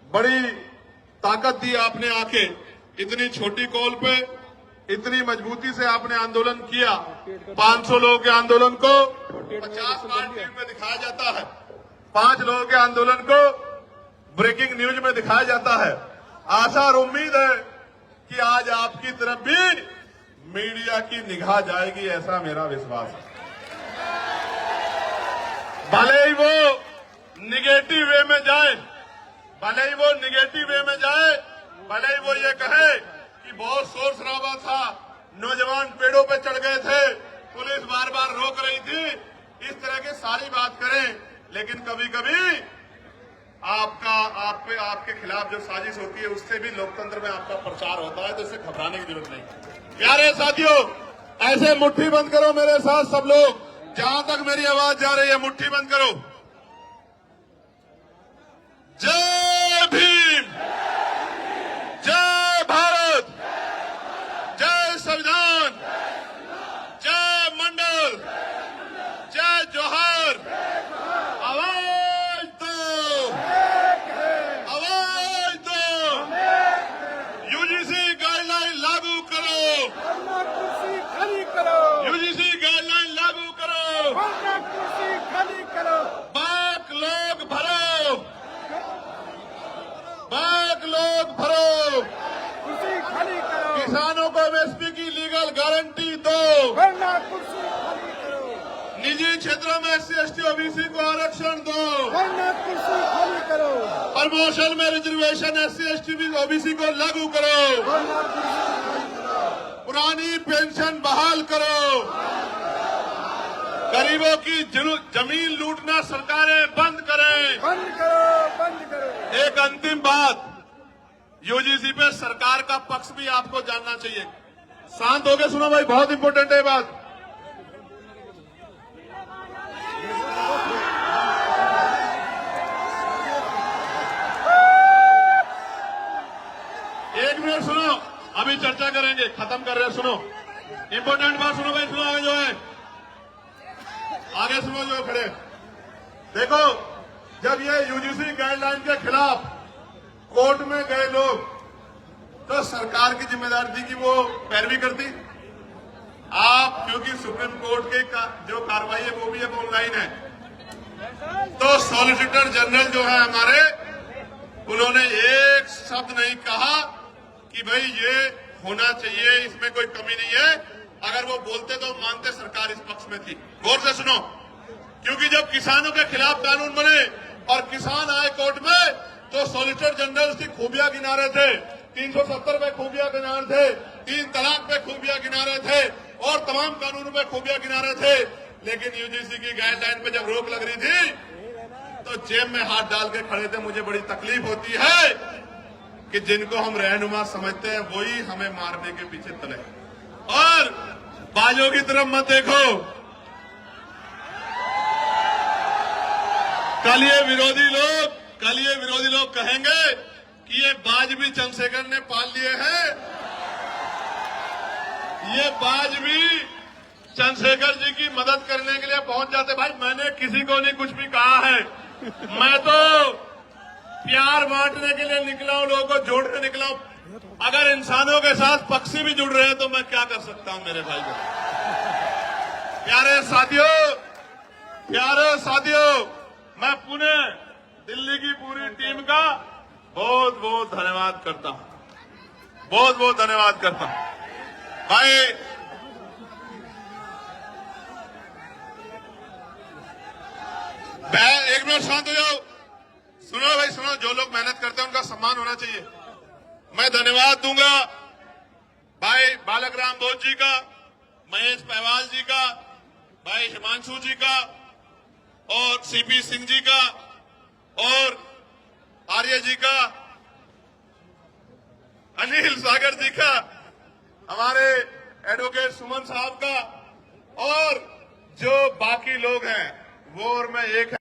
Speaker 1: बड़ी ताकत दी आपने आके, इतनी छोटी कॉल पे इतनी मजबूती से आपने आंदोलन किया। 500 लोगों के आंदोलन को 50 बार टीवी में दिखाया जाता है, 5 लोगों के आंदोलन को ब्रेकिंग न्यूज में दिखाया जाता है। आशा और उम्मीद है कि आज आपकी तरफ भी मीडिया की निगाह जाएगी, ऐसा मेरा विश्वास है। भले ही वो निगेटिव वे में जाए, भले ही वो निगेटिव वे में जाए, भले ही वो ये कहे कि बहुत शोर शराबा था, नौजवान पेड़ों पे चढ़ गए थे, पुलिस बार बार रोक रही थी, इस तरह की सारी बात करें, लेकिन कभी कभी आपके खिलाफ जो साजिश होती है उससे भी लोकतंत्र में आपका प्रचार होता है, तो इससे घबराने की जरूरत नहीं। प्यारे साथियों, ऐसे मुट्ठी बंद करो मेरे साथ सब लोग, जहां तक मेरी आवाज जा रही है मुट्ठी बंद करो। जय भीम, जय भारत, जय संविधान, जय मंडल, जय जोहर। आवाज दो, आवाज दो। यूजीसी गाइडलाइन लागू करो,
Speaker 2: कुर्सी खाली करो,
Speaker 1: यूजीसी गाइडलाइन लागू करो,
Speaker 2: कुर्सी खाली करो,
Speaker 1: बाक लोग भरो, बाक लोग भरो,
Speaker 2: कुर्सी खाली करो,
Speaker 1: किसानों को एमएसपी की लीगल गारंटी दो,
Speaker 2: वरना कुर्सी खाली करो,
Speaker 1: निजी क्षेत्रों में SC ST OBC को आरक्षण दो,
Speaker 2: वरना कुर्सी खाली करो,
Speaker 1: प्रमोशन में रिजर्वेशन SC ST OBC को लागू करो,
Speaker 2: वरना कुर्सी खाली करो,
Speaker 1: पुरानी पेंशन बहाल करो, गरीबों की जमीन लूटना सरकारें बंद करें।
Speaker 2: बंद करो, बंद करो।
Speaker 1: एक अंतिम बात, यूजीसी पे सरकार का पक्ष भी आपको जानना चाहिए। शांत होकर सुनो भाई, बहुत इंपॉर्टेंट है बात। एक मिनट सुनो, अभी चर्चा करेंगे, खत्म कर रहे हैं। सुनो, इंपॉर्टेंट बात सुनो भाई, सुनो। आगे जो है, आगे सुनो जो खड़े। देखो, जब ये यूजीसी गाइडलाइन के खिलाफ कोर्ट में गए लोग, तो सरकार की जिम्मेदारी थी कि वो पैरवी करती। आप क्योंकि सुप्रीम कोर्ट की जो कार्रवाई है वो भी अब ऑनलाइन है, तो सॉलिसिटर जनरल जो है हमारे, उन्होंने एक शब्द नहीं कहा कि भाई ये होना चाहिए, इसमें कोई कमी नहीं है। अगर वो बोलते तो मानते सरकार इस पक्ष में थी। गौर से सुनो, क्योंकि जब किसानों के खिलाफ कानून बने और किसान आए कोर्ट में, तो सॉलिसिटर जनरल की खूबियां गिना रहे थे, 370 पे खूबियां गिना रहे थे, 3 तलाक पे खूबियां गिना रहे थे और तमाम कानूनों पे खूबियां गिना रहे थे। लेकिन यूजीसी की गाइडलाइन पे जब रोक लग रही थी, तो जेब में हाथ डाल के खड़े थे। मुझे बड़ी तकलीफ होती है कि जिनको हम रहनुमा समझते हैं वही हमें मारने के पीछे तले। और बाजों की तरफ मत देखो, कल ये विरोधी लोग कहेंगे कि ये बाज भी चंद्रशेखर ने पाल लिए हैं, ये बाज भी चंद्रशेखर जी की मदद करने के लिए पहुंच जाते। भाई मैंने किसी को नहीं कुछ भी कहा है, मैं तो प्यार बांटने के लिए निकला हूं, लोगों को जोड़ने निकला हूं। अगर इंसानों के साथ पक्षी भी जुड़ रहे हैं तो मैं क्या कर सकता हूं मेरे भाई को। प्यारे साथियों, मैं पुनः दिल्ली की पूरी टीम का बहुत बहुत धन्यवाद करता हूं, बहुत बहुत धन्यवाद करता हूं। भाई एक मिनट शांत हो जाओ, सुनो भाई सुनो। जो लोग मेहनत करते हैं उनका सम्मान होना चाहिए। मैं धन्यवाद दूंगा भाई बालक राम बोस जी का, महेश पहवाल जी का, भाई हिमांशु जी का और सीपी सिंह जी का और आर्य जी का, अनिल सागर जी का, हमारे एडवोकेट सुमन साहब का, और जो बाकी लोग हैं वो और मैं एक